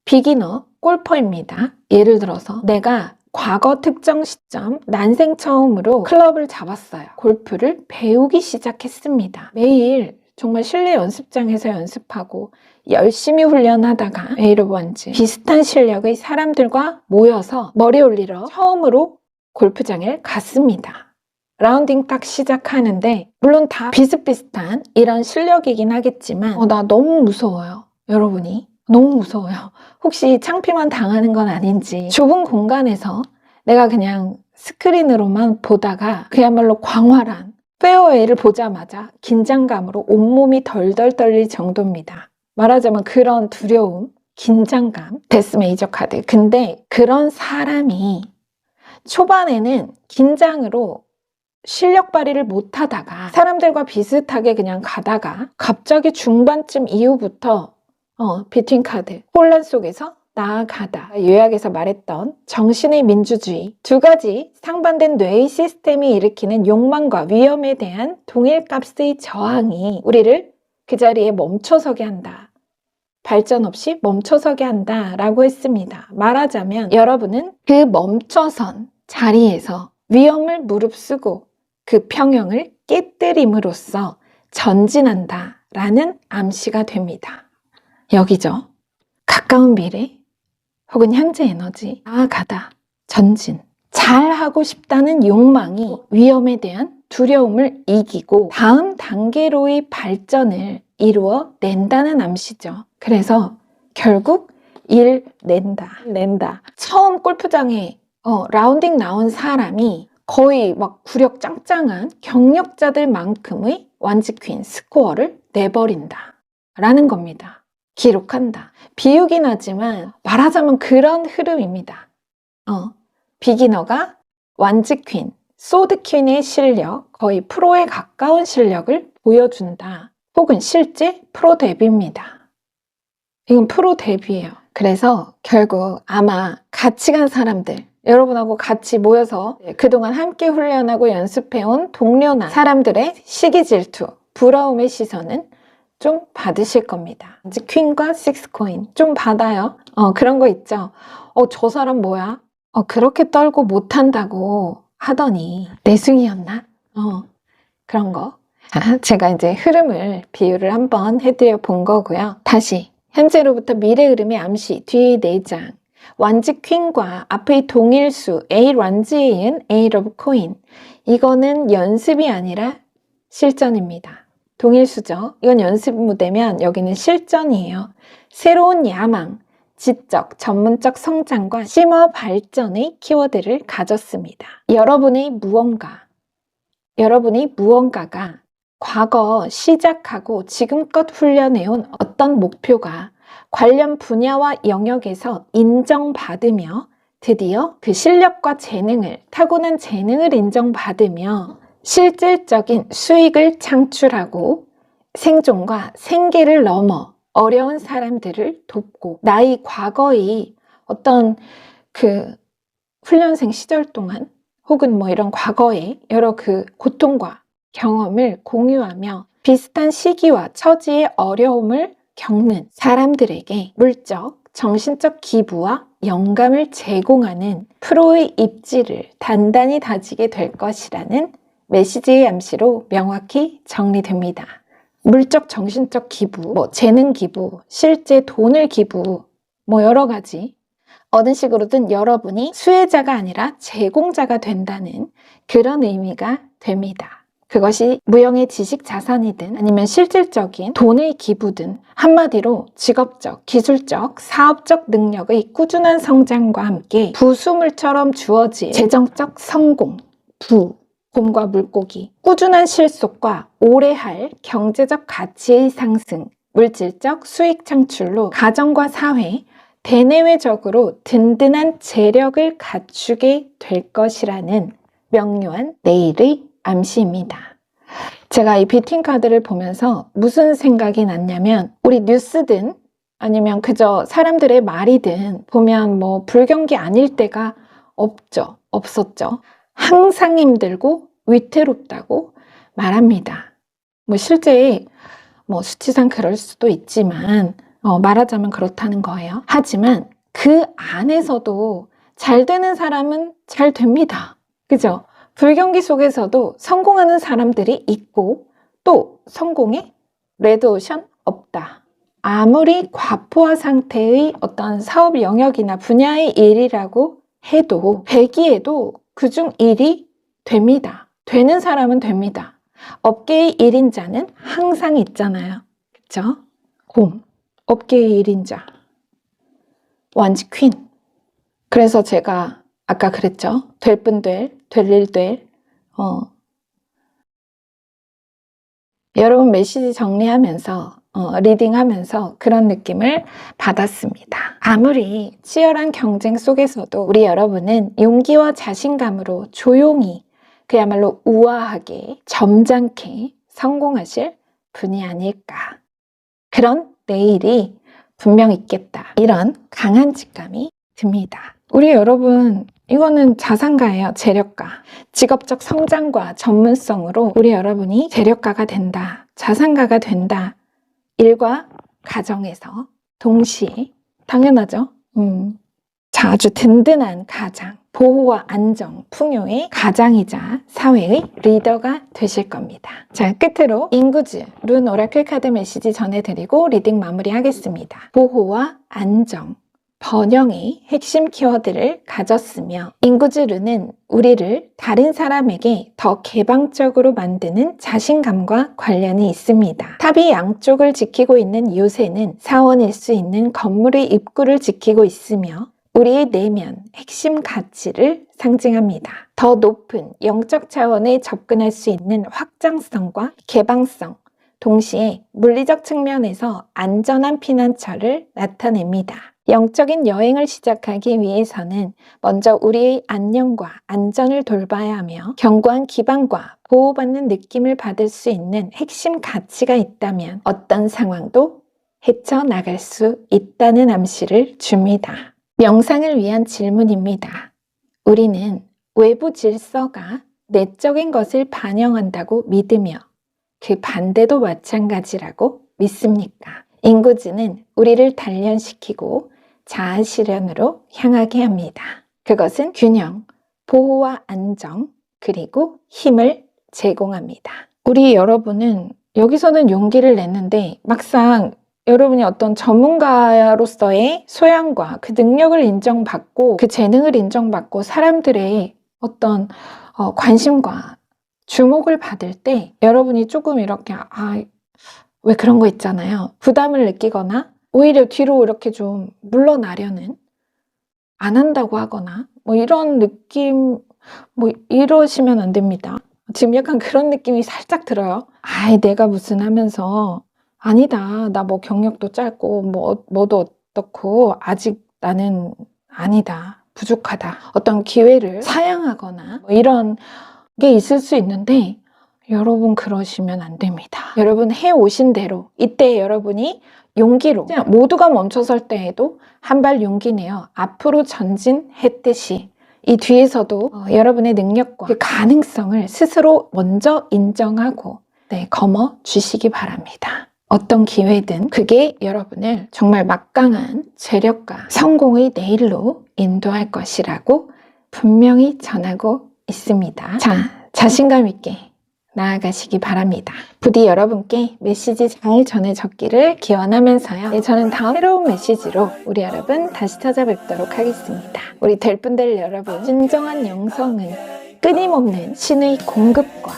Speaker 1: 비기너 골퍼입니다. 예를 들어서 내가 과거 특정 시점 난생 처음으로 클럽을 잡았어요. 골프를 배우기 시작했습니다. 매일 정말 실내 연습장에서 연습하고 열심히 훈련하다가 A로번지 비슷한 실력의 사람들과 모여서 머리 올리러 처음으로 골프장을 갔습니다. 라운딩 딱 시작하는데 물론 다 비슷비슷한 이런 실력이긴 하겠지만 나 너무 무서워요. 여러분이 너무 무서워요. 혹시 창피만 당하는 건 아닌지 좁은 공간에서 내가 그냥 스크린으로만 보다가 그야말로 광활한 페어웨이를 보자마자 긴장감으로 온몸이 덜덜 떨릴 정도입니다. 말하자면 그런 두려움, 긴장감, 데스 메이저 카드. 근데 그런 사람이 초반에는 긴장으로 실력 발휘를 못하다가 사람들과 비슷하게 그냥 가다가 갑자기 중반쯤 이후부터 비트윈 카드 혼란 속에서 나아가다. 요약에서 말했던 정신의 민주주의, 두 가지 상반된 뇌의 시스템이 일으키는 욕망과 위험에 대한 동일값의 저항이 우리를 그 자리에 멈춰서게 한다. 발전 없이 멈춰서게 한다 라고 했습니다. 말하자면 여러분은 그 멈춰선 자리에서 위험을 무릅쓰고 그 평형을 깨뜨림으로써 전진한다 라는 암시가 됩니다. 여기죠. 가까운 미래 혹은 현재 에너지, 나아가다, 전진. 잘하고 싶다는 욕망이 위험에 대한 두려움을 이기고 다음 단계로의 발전을 이루어 낸다는 암시죠. 그래서 결국 낸다. 처음 골프장에 라운딩 나온 사람이 거의 막 구력 짱짱한 경력자들만큼의 완직퀸 스코어를 내버린다 라는 겁니다. 기록한다. 비유긴 하지만 말하자면 그런 흐름입니다. 비기너가 완직퀸, 소드퀸의 실력, 거의 프로에 가까운 실력을 보여준다. 혹은 실제 프로 데뷔입니다. 이건 프로 데뷔예요. 그래서 결국 아마 같이 간 사람들, 여러분하고 같이 모여서 그동안 함께 훈련하고 연습해온 동료나 사람들의 시기 질투, 부러움의 시선은 좀 받으실 겁니다. 이제 퀸과 식스코인 좀 받아요. 그런 거 있죠. 저 사람 뭐야? 그렇게 떨고 못한다고 하더니 내숭이었나? 그런 거. 제가 이제 흐름을 비유를 한번 해드려 본 거고요. 다시 현재로부터 미래 흐름의 암시 뒤의 4장 완지 퀸과 앞의 동일수 A 런지에 이은 A 러브 코인. 이거는 연습이 아니라 실전입니다. 동일수죠. 이건 연습 무대면 여기는 실전이에요. 새로운 야망, 지적, 전문적 성장과 심화 발전의 키워드를 가졌습니다. 여러분의 무언가가 과거 시작하고 지금껏 훈련해온 어떤 목표가 관련 분야와 영역에서 인정받으며 드디어 그 실력과 타고난 재능을 인정받으며 실질적인 수익을 창출하고 생존과 생계를 넘어 어려운 사람들을 돕고 나의 과거의 어떤 그 훈련생 시절 동안 혹은 뭐 이런 과거의 여러 그 고통과 경험을 공유하며 비슷한 시기와 처지의 어려움을 겪는 사람들에게 물적, 정신적 기부와 영감을 제공하는 프로의 입지를 단단히 다지게 될 것이라는 메시지의 암시로 명확히 정리됩니다. 물적, 정신적 기부, 재능 기부, 실제 돈을 기부, 여러 가지 어느 식으로든 여러분이 수혜자가 아니라 제공자가 된다는 그런 의미가 됩니다. 그것이 무형의 지식 자산이든 아니면 실질적인 돈의 기부든 한마디로 직업적, 기술적, 사업적 능력의 꾸준한 성장과 함께 부수물처럼 주어질 재정적 성공, 곰과 물고기, 꾸준한 실속과 오래 할 경제적 가치의 상승, 물질적 수익 창출로 가정과 사회, 대내외적으로 든든한 재력을 갖추게 될 것이라는 명료한 내일의 암시입니다. 제가 이 비트윈 카드를 보면서 무슨 생각이 났냐면 우리 뉴스든 아니면 그저 사람들의 말이든 보면 불경기 아닐 때가 없었죠. 항상 힘들고 위태롭다고 말합니다. 실제 수치상 그럴 수도 있지만 말하자면 그렇다는 거예요. 하지만 그 안에서도 잘 되는 사람은 잘 됩니다. 그죠? 불경기 속에서도 성공하는 사람들이 있고 또 성공에 레드오션 없다. 아무리 과포화 상태의 어떤 사업 영역이나 분야의 일이라고 해도 100위에도 그중 1이 됩니다. 되는 사람은 됩니다. 업계의 1인자는 항상 있잖아요. 그쵸? 곰, 업계의 1인자. 완지 퀸. 그래서 제가 아까 그랬죠. 될 분 될, 될 일 될. 여러분 메시지 정리하면서 리딩하면서 그런 느낌을 받았습니다. 아무리 치열한 경쟁 속에서도 우리 여러분은 용기와 자신감으로 조용히 그야말로 우아하게 점잖게 성공하실 분이 아닐까. 그런 내일이 분명 있겠다. 이런 강한 직감이 듭니다. 우리 여러분 이거는 자산가예요. 재력가. 직업적 성장과 전문성으로 우리 여러분이 재력가가 된다. 자산가가 된다. 일과 가정에서 동시에 당연하죠. 자, 아주 든든한 가장, 보호와 안정, 풍요의 가장이자 사회의 리더가 되실 겁니다. 자, 끝으로 인구즈 룬 오라클 카드 메시지 전해드리고 리딩 마무리하겠습니다. 보호와 안정, 번영의 핵심 키워드를 가졌으며 인구즈 룬은 우리를 다른 사람에게 더 개방적으로 만드는 자신감과 관련이 있습니다. 탑이 양쪽을 지키고 있는 요새는 사원일 수 있는 건물의 입구를 지키고 있으며 우리의 내면, 핵심 가치를 상징합니다. 더 높은 영적 차원에 접근할 수 있는 확장성과 개방성, 동시에 물리적 측면에서 안전한 피난처를 나타냅니다. 영적인 여행을 시작하기 위해서는 먼저 우리의 안녕과 안전을 돌봐야 하며 견고한 기반과 보호받는 느낌을 받을 수 있는 핵심 가치가 있다면 어떤 상황도 헤쳐나갈 수 있다는 암시를 줍니다. 명상을 위한 질문입니다. 우리는 외부 질서가 내적인 것을 반영한다고 믿으며 그 반대도 마찬가지라고 믿습니까? 인구즈는 우리를 단련시키고 자아 실현으로 향하게 합니다. 그것은 균형, 보호와 안정, 그리고 힘을 제공합니다. 우리 여러분은 여기서는 용기를 냈는데 막상 여러분이 어떤 전문가로서의 소양과 그 능력을 인정받고 그 재능을 인정받고 사람들의 어떤 관심과 주목을 받을 때 여러분이 조금 이렇게 왜 그런 거 있잖아요. 부담을 느끼거나 오히려 뒤로 이렇게 좀 물러나려는 안 한다고 하거나 뭐 이런 느낌 이러시면 안 됩니다. 지금 약간 그런 느낌이 살짝 들어요. 내가 무슨 하면서 아니다. 나 뭐 경력도 짧고 뭐도 어떻고 아직 나는 아니다. 부족하다. 어떤 기회를 사양하거나 이런 게 있을 수 있는데 여러분 그러시면 안 됩니다. 여러분 해오신 대로 이때 여러분이 용기로 모두가 멈춰설 때에도 한 발 용기 내어 앞으로 전진했듯이 이 뒤에서도 여러분의 능력과 그 가능성을 스스로 먼저 인정하고 거머 주시기 바랍니다. 어떤 기회든 그게 여러분을 정말 막강한 재력과 성공의 내일로 인도할 것이라고 분명히 전하고 있습니다. 자, 자신감 있게 나아가시기 바랍니다. 부디 여러분께 메시지 잘 전해졌기를 기원하면서요. 저는 다음 새로운 메시지로 우리 여러분 다시 찾아뵙도록 하겠습니다. 우리 될 분 될 여러분, 진정한 영성은 끊임없는 신의 공급과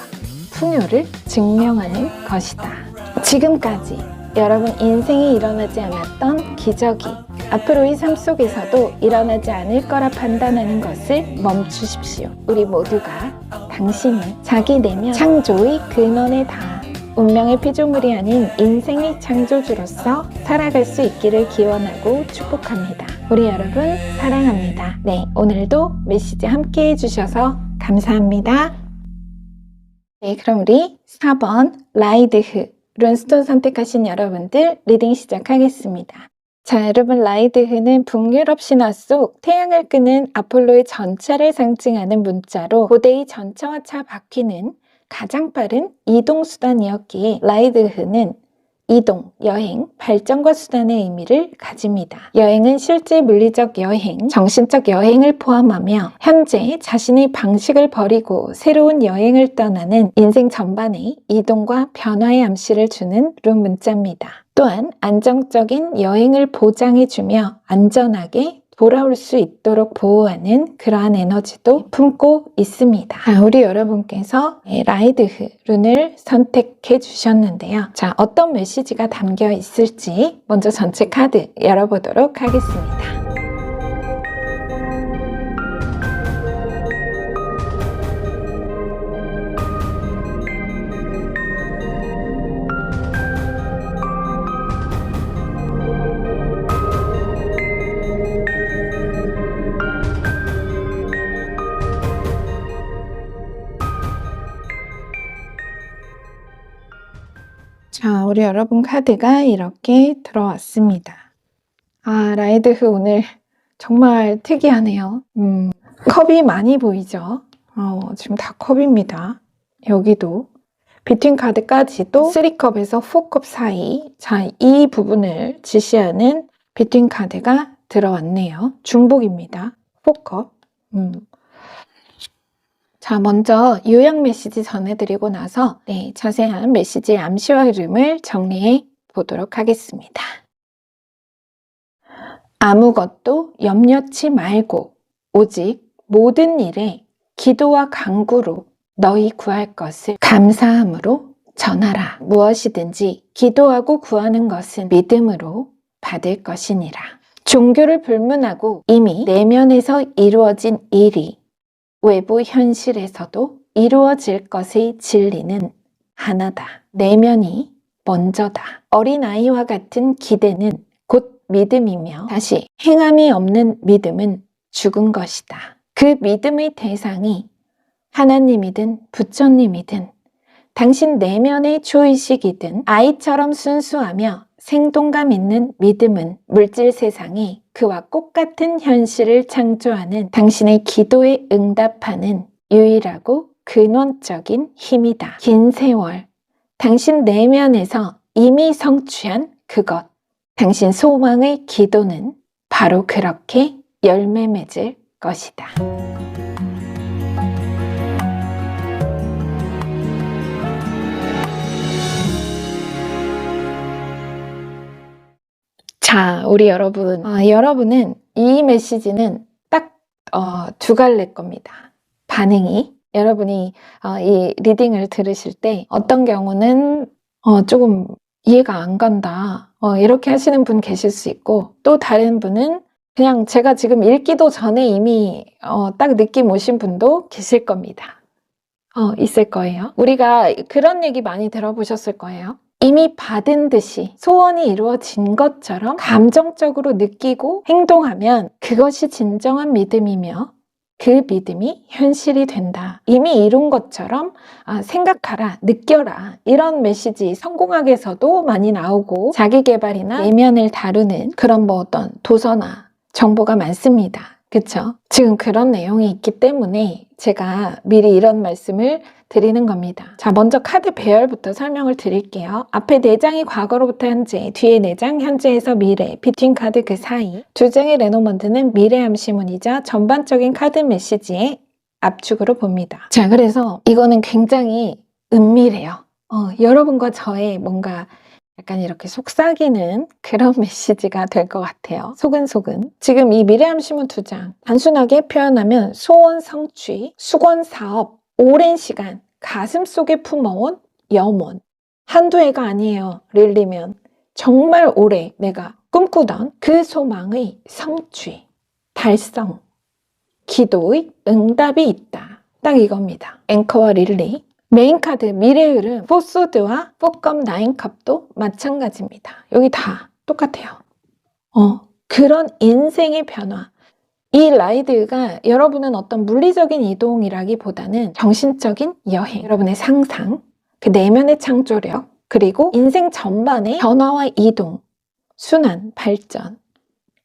Speaker 1: 풍요를 증명하는 것이다. 지금까지 여러분 인생에 일어나지 않았던 기적이 앞으로의 삶 속에서도 일어나지 않을 거라 판단하는 것을 멈추십시오. 우리 모두가 당신이 자기 내면 창조의 근원에 닿아 운명의 피조물이 아닌 인생의 창조주로서 살아갈 수 있기를 기원하고 축복합니다. 우리 여러분 사랑합니다. 오늘도 메시지 함께 해주셔서 감사합니다. 그럼 우리 4번 라이드흐 룬스톤 선택하신 여러분들 리딩 시작하겠습니다. 자, 여러분 라이드흐는 북유럽 신화 속 태양을 끄는 아폴로의 전차를 상징하는 문자로 고대의 전차와 차 바퀴는 가장 빠른 이동수단이었기에 라이드흐는 이동, 여행, 발전과 수단의 의미를 가집니다. 여행은 실제 물리적 여행, 정신적 여행을 포함하며 현재 자신의 방식을 버리고 새로운 여행을 떠나는 인생 전반의 이동과 변화의 암시를 주는 룬 문자입니다. 또한 안정적인 여행을 보장해주며 안전하게 돌아올 수 있도록 보호하는 그러한 에너지도 품고 있습니다. 자, 우리 여러분께서 라이드흐 룬을 선택해 주셨는데요. 자, 어떤 메시지가 담겨 있을지 먼저 전체 카드 열어보도록 하겠습니다. 자, 우리 여러분 카드가 이렇게 들어왔습니다. 아, 라이드흐 오늘 정말 특이하네요. 컵이 많이 보이죠? 지금 다 컵입니다. 여기도 비트윈 카드까지도 3컵에서 4컵 사이. 자, 이 부분을 지시하는 비트윈 카드가 들어왔네요. 중복입니다. 4컵. 자, 먼저 요약 메시지 전해드리고 나서 자세한 메시지의 암시와 흐름을 정리해 보도록 하겠습니다. 아무것도 염려치 말고 오직 모든 일에 기도와 간구로 너희 구할 것을 감사함으로 전하라. 무엇이든지 기도하고 구하는 것은 믿음으로 받을 것이니라. 종교를 불문하고 이미 내면에서 이루어진 일이 외부 현실에서도 이루어질 것의 진리는 하나다. 내면이 먼저다. 어린아이와 같은 기대는 곧 믿음이며 다시 행함이 없는 믿음은 죽은 것이다. 그 믿음의 대상이 하나님이든 부처님이든 당신 내면의 초의식이든 아이처럼 순수하며 생동감 있는 믿음은 물질 세상에 그와 똑같은 현실을 창조하는 당신의 기도에 응답하는 유일하고 근원적인 힘이다. 긴 세월, 당신 내면에서 이미 성취한 그것, 당신 소망의 기도는 바로 그렇게 열매 맺을 것이다. 자, 우리 여러분, 여러분은 이 메시지는 딱 두 갈래 겁니다. 반응이. 여러분이 이 리딩을 들으실 때 어떤 경우는 조금 이해가 안 간다, 이렇게 하시는 분 계실 수 있고, 또 다른 분은 그냥 제가 지금 읽기도 전에 이미 딱 느낌 오신 분도 계실 겁니다. 있을 거예요. 우리가 그런 얘기 많이 들어보셨을 거예요. 이미 받은 듯이 소원이 이루어진 것처럼 감정적으로 느끼고 행동하면 그것이 진정한 믿음이며 그 믿음이 현실이 된다. 이미 이룬 것처럼 생각하라, 느껴라. 이런 메시지 성공학에서도 많이 나오고 자기 개발이나 내면을 다루는 그런 어떤 도서나 정보가 많습니다. 그쵸? 지금 그런 내용이 있기 때문에 제가 미리 이런 말씀을 드리는 겁니다. 자, 먼저 카드 배열부터 설명을 드릴게요. 앞에 4장이 과거로부터 현재, 뒤에 4장 현재에서 미래, 비트윈 카드 그 사이. 2장의 레노먼드는 미래 암시문이자 전반적인 카드 메시지의 압축으로 봅니다. 자, 그래서 이거는 굉장히 은밀해요. 여러분과 저의 뭔가 약간 이렇게 속삭이는 그런 메시지가 될 것 같아요. 소근소근. 지금 이 미래암시문 2장 단순하게 표현하면 소원 성취, 수건 사업, 오랜 시간 가슴 속에 품어온 염원. 한두 해가 아니에요. 릴리면 정말 오래 내가 꿈꾸던 그 소망의 성취, 달성, 기도의 응답이 있다. 딱 이겁니다. 앵커와 릴리. 메인 카드 미래 흐름 4소드와 4컵 9컵도 마찬가지입니다. 여기 다 똑같아요. 그런 인생의 변화. 이 라이드가 여러분은 어떤 물리적인 이동이라기보다는 정신적인 여행, 여러분의 상상, 그 내면의 창조력, 그리고 인생 전반의 변화와 이동, 순환, 발전,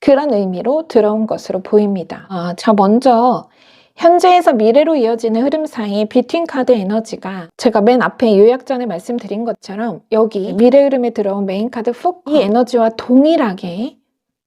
Speaker 1: 그런 의미로 들어온 것으로 보입니다. 자, 먼저 현재에서 미래로 이어지는 흐름 사이 비트윈 카드 에너지가 제가 맨 앞에 요약 전에 말씀드린 것처럼 여기 미래 흐름에 들어온 메인 카드 4컵 이 에너지와 동일하게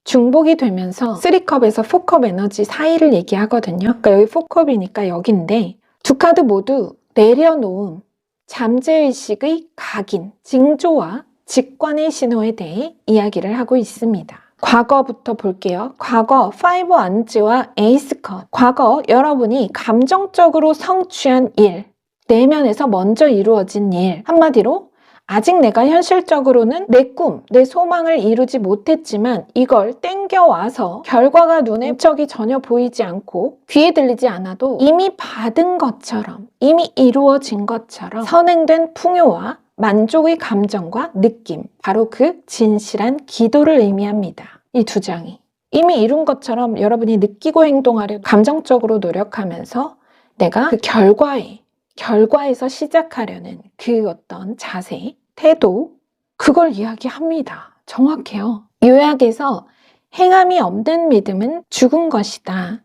Speaker 1: 중복이 되면서 3컵에서 4컵 에너지 사이를 얘기하거든요. 그러니까 여기 4컵이니까 여기인데 두 카드 모두 내려놓음, 잠재의식의 각인, 징조와 직관의 신호에 대해 이야기를 하고 있습니다. 과거부터 볼게요. 과거 5 안지와 에이스 컷. 과거 여러분이 감정적으로 성취한 일, 내면에서 먼저 이루어진 일. 한마디로 아직 내가 현실적으로는 내 꿈, 내 소망을 이루지 못했지만 이걸 땡겨와서 결과가 눈에 척이 전혀 보이지 않고 귀에 들리지 않아도 이미 받은 것처럼, 이미 이루어진 것처럼 선행된 풍요와 만족의 감정과 느낌, 바로 그 진실한 기도를 의미합니다. 이 두 장이. 이미 이룬 것처럼 여러분이 느끼고 행동하려 감정적으로 노력하면서 내가 그 결과에서 시작하려는 그 어떤 자세, 태도, 그걸 이야기합니다. 정확해요. 요약에서 행함이 없는 믿음은 죽은 것이다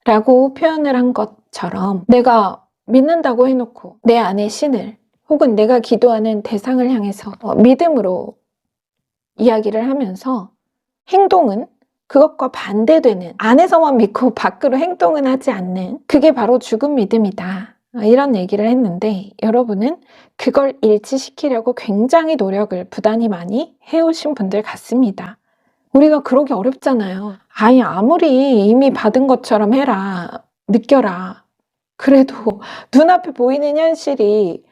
Speaker 1: 라고 표현을 한 것처럼 내가 믿는다고 해놓고 내 안에 신을 혹은 내가 기도하는 대상을 향해서 믿음으로 이야기를 하면서 행동은 그것과 반대되는, 안에서만 믿고 밖으로 행동은 하지 않는, 그게 바로 죽은 믿음이다. 이런 얘기를 했는데 여러분은 그걸 일치시키려고 굉장히 노력을 부단히 많이 해오신 분들 같습니다. 우리가 그러기 어렵잖아요. 아무리 이미 받은 것처럼 해라, 느껴라. 그래도 눈앞에 보이는 현실이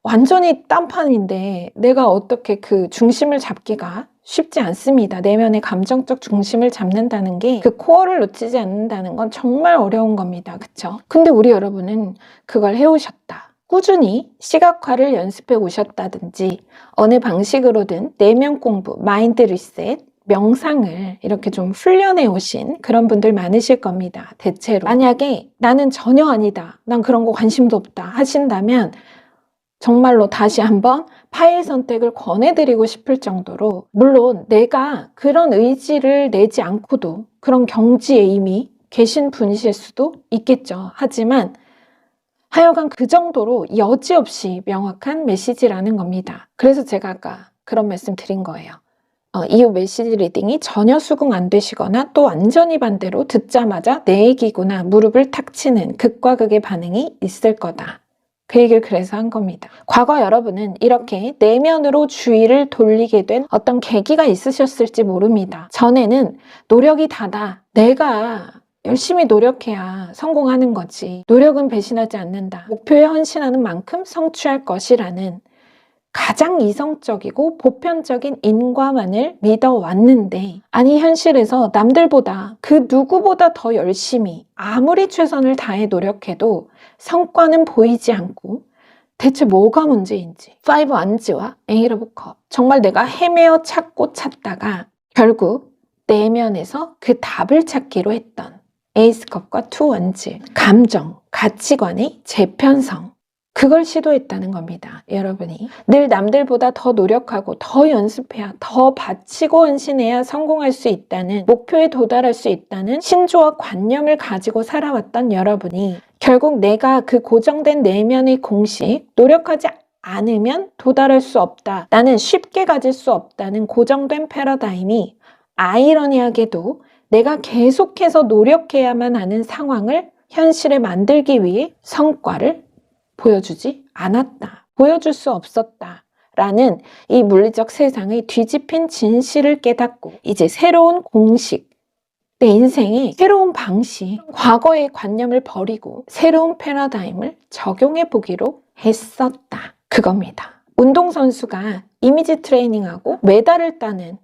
Speaker 1: 완전히 딴판인데 내가 어떻게 그 중심을 잡기가 쉽지 않습니다. 내면의 감정적 중심을 잡는다는 게 그 코어를 놓치지 않는다는 건 정말 어려운 겁니다. 그쵸? 근데 우리 여러분은 그걸 해오셨다. 꾸준히 시각화를 연습해 오셨다든지 어느 방식으로든 내면 공부, 마인드 리셋, 명상을 이렇게 좀 훈련해 오신 그런 분들 많으실 겁니다. 대체로. 만약에 나는 전혀 아니다. 난 그런 거 관심도 없다 하신다면 정말로 다시 한번 파일 선택을 권해드리고 싶을 정도로, 물론 내가 그런 의지를 내지 않고도 그런 경지에 이미 계신 분이실 수도 있겠죠. 하지만 하여간 그 정도로 여지없이 명확한 메시지라는 겁니다. 그래서 제가 아까 그런 말씀 드린 거예요. 이후 메시지 리딩이 전혀 수긍 안 되시거나 또 완전히 반대로 듣자마자 내 얘기구나 무릎을 탁 치는 극과 극의 반응이 있을 거다. 그 얘기를 그래서 한 겁니다. 과거 여러분은 이렇게 내면으로 주의를 돌리게 된 어떤 계기가 있으셨을지 모릅니다. 전에는 노력이 다다. 내가 열심히 노력해야 성공하는 거지. 노력은 배신하지 않는다. 목표에 헌신하는 만큼 성취할 것이라는 가장 이성적이고 보편적인 인과만을 믿어왔는데, 아니 현실에서 남들보다 그 누구보다 더 열심히 아무리 최선을 다해 노력해도 성과는 보이지 않고 대체 뭐가 문제인지, 5 안지와 에잇 오브 컵, 정말 내가 헤매어 찾고 찾다가 결국 내면에서 그 답을 찾기로 했던 에이스 컵과 2 원즈, 감정, 가치관의 재편성, 그걸 시도했다는 겁니다. 여러분이 늘 남들보다 더 노력하고 더 연습해야, 더 바치고 헌신해야 성공할 수 있다는, 목표에 도달할 수 있다는 신조어 관념을 가지고 살아왔던 여러분이 결국 내가 그 고정된 내면의 공식, 노력하지 않으면 도달할 수 없다, 나는 쉽게 가질 수 없다는 고정된 패러다임이 아이러니하게도 내가 계속해서 노력해야만 하는 상황을 현실에 만들기 위해 성과를 보여주지 않았다. 보여줄 수 없었다. 라는 이 물리적 세상의 뒤집힌 진실을 깨닫고 이제 새로운 공식, 내 인생의 새로운 방식, 과거의 관념을 버리고 새로운 패러다임을 적용해 보기로 했었다. 그겁니다. 운동선수가 이미지 트레이닝하고 메달을 따는,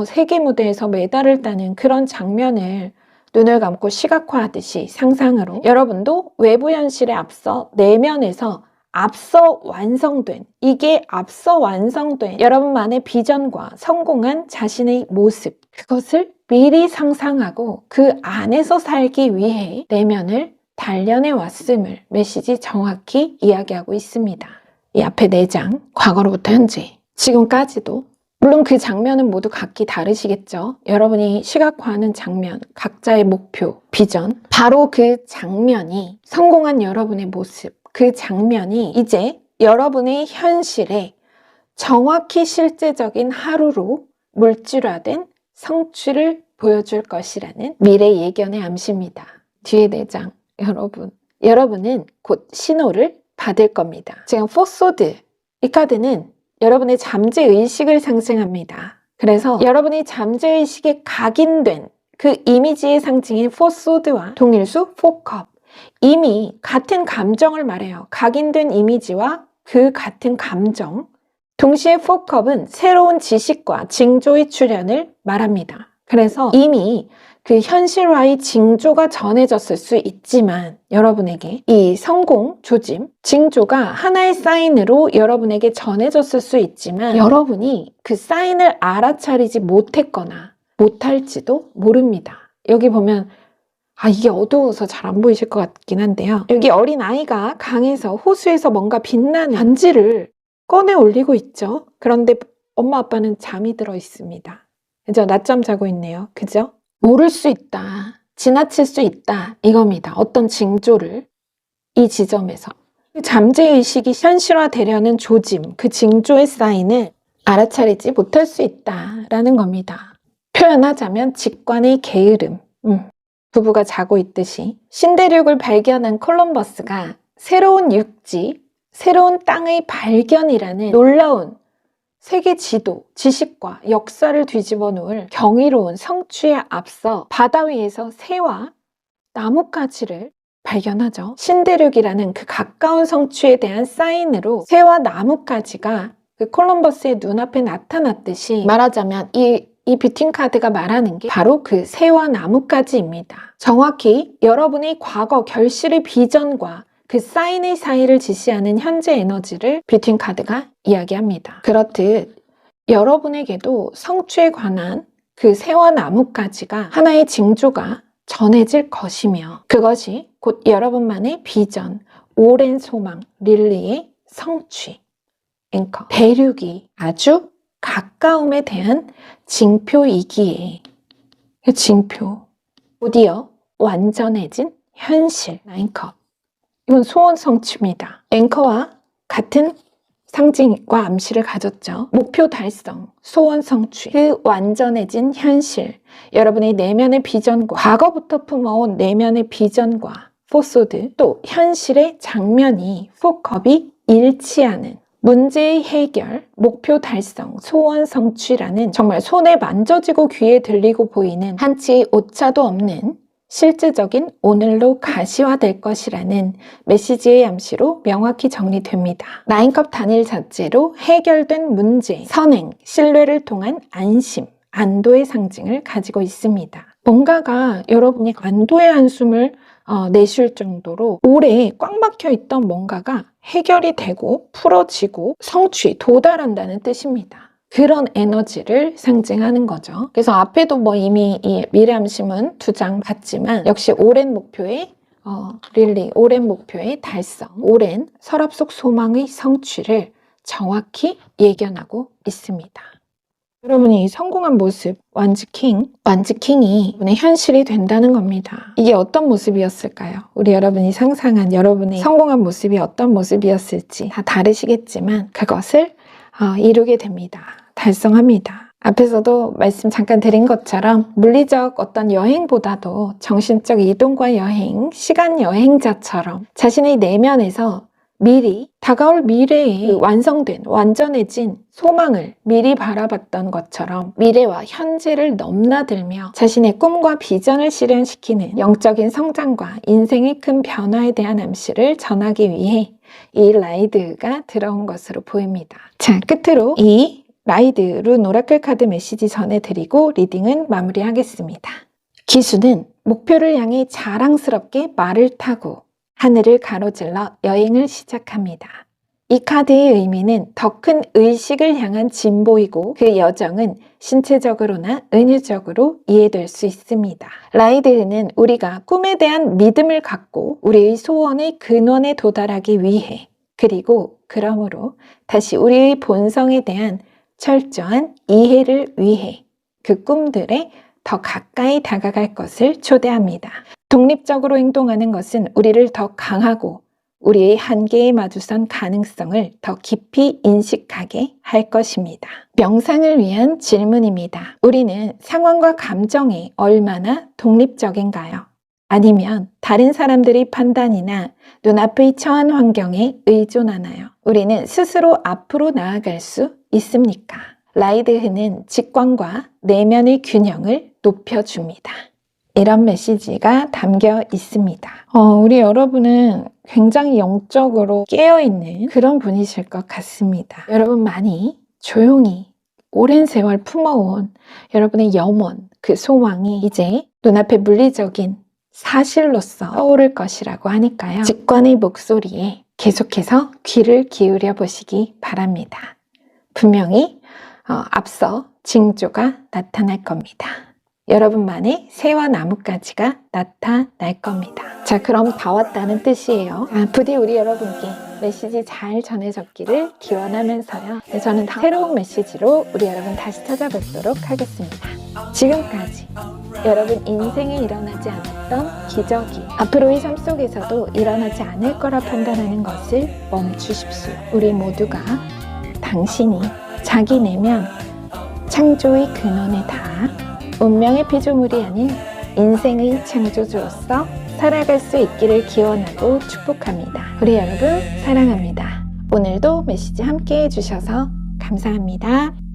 Speaker 1: 세계 무대에서 메달을 따는 그런 장면을 눈을 감고 시각화하듯이 상상으로 여러분도 외부 현실에 앞서 내면에서 앞서 완성된 여러분만의 비전과 성공한 자신의 모습, 그것을 미리 상상하고 그 안에서 살기 위해 내면을 단련해 왔음을 메시지 정확히 이야기하고 있습니다. 이 앞에 4장, 과거로부터 현재, 지금까지도 물론 그 장면은 모두 각기 다르시겠죠. 여러분이 시각화하는 장면, 각자의 목표, 비전, 바로 그 장면이 성공한 여러분의 모습, 그 장면이 이제 여러분의 현실에 정확히 실제적인 하루로 물질화된 성취를 보여줄 것이라는 미래 예견의 암시입니다. 뒤에 4장, 여러분은 곧 신호를 받을 겁니다. 지금 포소드, 이 카드는 여러분의 잠재의식을 상징합니다. 그래서 여러분이 잠재의식에 각인된 그 이미지의 상징인 포소드와 동일수 포컵, 이미 같은 감정을 말해요. 각인된 이미지와 그 같은 감정. 동시에 포컵은 새로운 지식과 징조의 출현을 말합니다. 그래서 이미 그 현실화의 징조가 전해졌을 수 있지만 여러분에게 이 성공, 조짐, 징조가 하나의 사인으로 여러분에게 전해졌을 수 있지만 여러분이 그 사인을 알아차리지 못했거나 못할지도 모릅니다. 여기 보면 이게 어두워서 잘 안 보이실 것 같긴 한데요. 여기 어린아이가 강에서 호수에서 뭔가 빛나는 반지를 꺼내 올리고 있죠. 그런데 엄마 아빠는 잠이 들어 있습니다. 그죠? 낮잠 자고 있네요. 그죠? 모를 수 있다. 지나칠 수 있다. 이겁니다. 어떤 징조를 이 지점에서. 잠재의식이 현실화되려는 조짐, 그 징조의 사인을 알아차리지 못할 수 있다라는 겁니다. 표현하자면 직관의 게으름. 부부가 자고 있듯이 신대륙을 발견한 콜럼버스가 새로운 육지, 새로운 땅의 발견이라는 놀라운 세계 지도, 지식과 역사를 뒤집어 놓을 경이로운 성취에 앞서 바다 위에서 새와 나뭇가지를 발견하죠. 신대륙이라는 그 가까운 성취에 대한 사인으로 새와 나뭇가지가 그 콜럼버스의 눈앞에 나타났듯이 말하자면 이 뷰팅 카드가 말하는 게 바로 그 새와 나뭇가지입니다. 정확히 여러분의 과거 결실의 비전과 그 사인의 사이를 지시하는 현재 에너지를 뷰팅 카드가 이야기합니다. 그렇듯 여러분에게도 성취에 관한 그 새와 나뭇가지가 하나의 징조가 전해질 것이며 그것이 곧 여러분만의 비전, 오랜 소망, 릴리의 성취, 앵커, 대륙이 아주 가까움에 대한 징표이기에 징표, 드디어 완전해진 현실, 나인컵. 이건 소원 성취입니다. 앵커와 같은 상징과 암시를 가졌죠. 목표 달성, 소원 성취, 그 완전해진 현실, 여러분의 내면의 비전과 과거부터 품어온 내면의 비전과 포소드, 또 현실의 장면이 포컵이 일치하는 문제의 해결, 목표 달성, 소원 성취라는 정말 손에 만져지고 귀에 들리고 보이는 한치의 오차도 없는 실제적인 오늘로 가시화될 것이라는 메시지의 암시로 명확히 정리됩니다. 나인컵 단일 자체로 해결된 문제, 선행, 신뢰를 통한 안심, 안도의 상징을 가지고 있습니다. 뭔가가 여러분이 안도의 한숨을 내쉴 정도로 오래 꽉 막혀 있던 뭔가가 해결이 되고 풀어지고 성취, 도달한다는 뜻입니다. 그런 에너지를 상징하는 거죠. 그래서 앞에도 이미 이 미래암심은 2장 봤지만 역시 오랜 목표의 릴리, 오랜 목표의 달성, 오랜 서랍 속 소망의 성취를 정확히 예견하고 있습니다. 여러분이 이 성공한 모습, 완즈킹이 여러분의 현실이 된다는 겁니다. 이게 어떤 모습이었을까요? 우리 여러분이 상상한 여러분의 성공한 모습이 어떤 모습이었을지 다 다르시겠지만 그것을 이루게 됩니다. 달성합니다. 앞에서도 말씀 잠깐 드린 것처럼 물리적 어떤 여행보다도 정신적 이동과 여행, 시간 여행자처럼 자신의 내면에서 미리 다가올 미래에 완성된 완전해진 소망을 미리 바라봤던 것처럼 미래와 현재를 넘나들며 자신의 꿈과 비전을 실현시키는 영적인 성장과 인생의 큰 변화에 대한 암시를 전하기 위해 이 라이드가 들어온 것으로 보입니다. 자, 끝으로 이 라이드 룬 오라클 카드 메시지 전해드리고 리딩은 마무리하겠습니다. 기수는 목표를 향해 자랑스럽게 말을 타고 하늘을 가로질러 여행을 시작합니다. 이 카드의 의미는 더 큰 의식을 향한 진보이고 그 여정은 신체적으로나 은유적으로 이해될 수 있습니다. 라이드는 우리가 꿈에 대한 믿음을 갖고 우리의 소원의 근원에 도달하기 위해 그리고 그러므로 다시 우리의 본성에 대한 철저한 이해를 위해 그 꿈들에 더 가까이 다가갈 것을 초대합니다. 독립적으로 행동하는 것은 우리를 더 강하고 우리의 한계에 마주선 가능성을 더 깊이 인식하게 할 것입니다. 명상을 위한 질문입니다. 우리는 상황과 감정에 얼마나 독립적인가요? 아니면 다른 사람들의 판단이나 눈앞의 처한 환경에 의존하나요? 우리는 스스로 앞으로 나아갈 수 있습니까? 라이드흐는 직관과 내면의 균형을 높여줍니다. 이런 메시지가 담겨 있습니다. 우리 여러분은 굉장히 영적으로 깨어있는 그런 분이실 것 같습니다. 여러분 많이 조용히 오랜 세월 품어온 여러분의 염원, 그 소망이 이제 눈앞에 물리적인 사실로서 떠오를 것이라고 하니까요. 직관의 목소리에 계속해서 귀를 기울여 보시기 바랍니다. 분명히 앞서 징조가 나타날 겁니다. 여러분만의 새와 나뭇가지가 나타날 겁니다. 자, 그럼 다 왔다는 뜻이에요. 부디 우리 여러분께 메시지 잘 전해졌기를 기원하면서요. 저는 새로운 메시지로 우리 여러분 다시 찾아뵙도록 하겠습니다. 지금까지 여러분 인생에 일어나지 않았던 기적이 앞으로의 삶 속에서도 일어나지 않을 거라 판단하는 것을 멈추십시오. 우리 모두가 당신이 자기 내면 창조의 근원에 닿아 운명의 피조물이 아닌 인생의 창조주로서 살아갈 수 있기를 기원하고 축복합니다. 우리 여러분 사랑합니다. 오늘도 메시지 함께 해주셔서 감사합니다.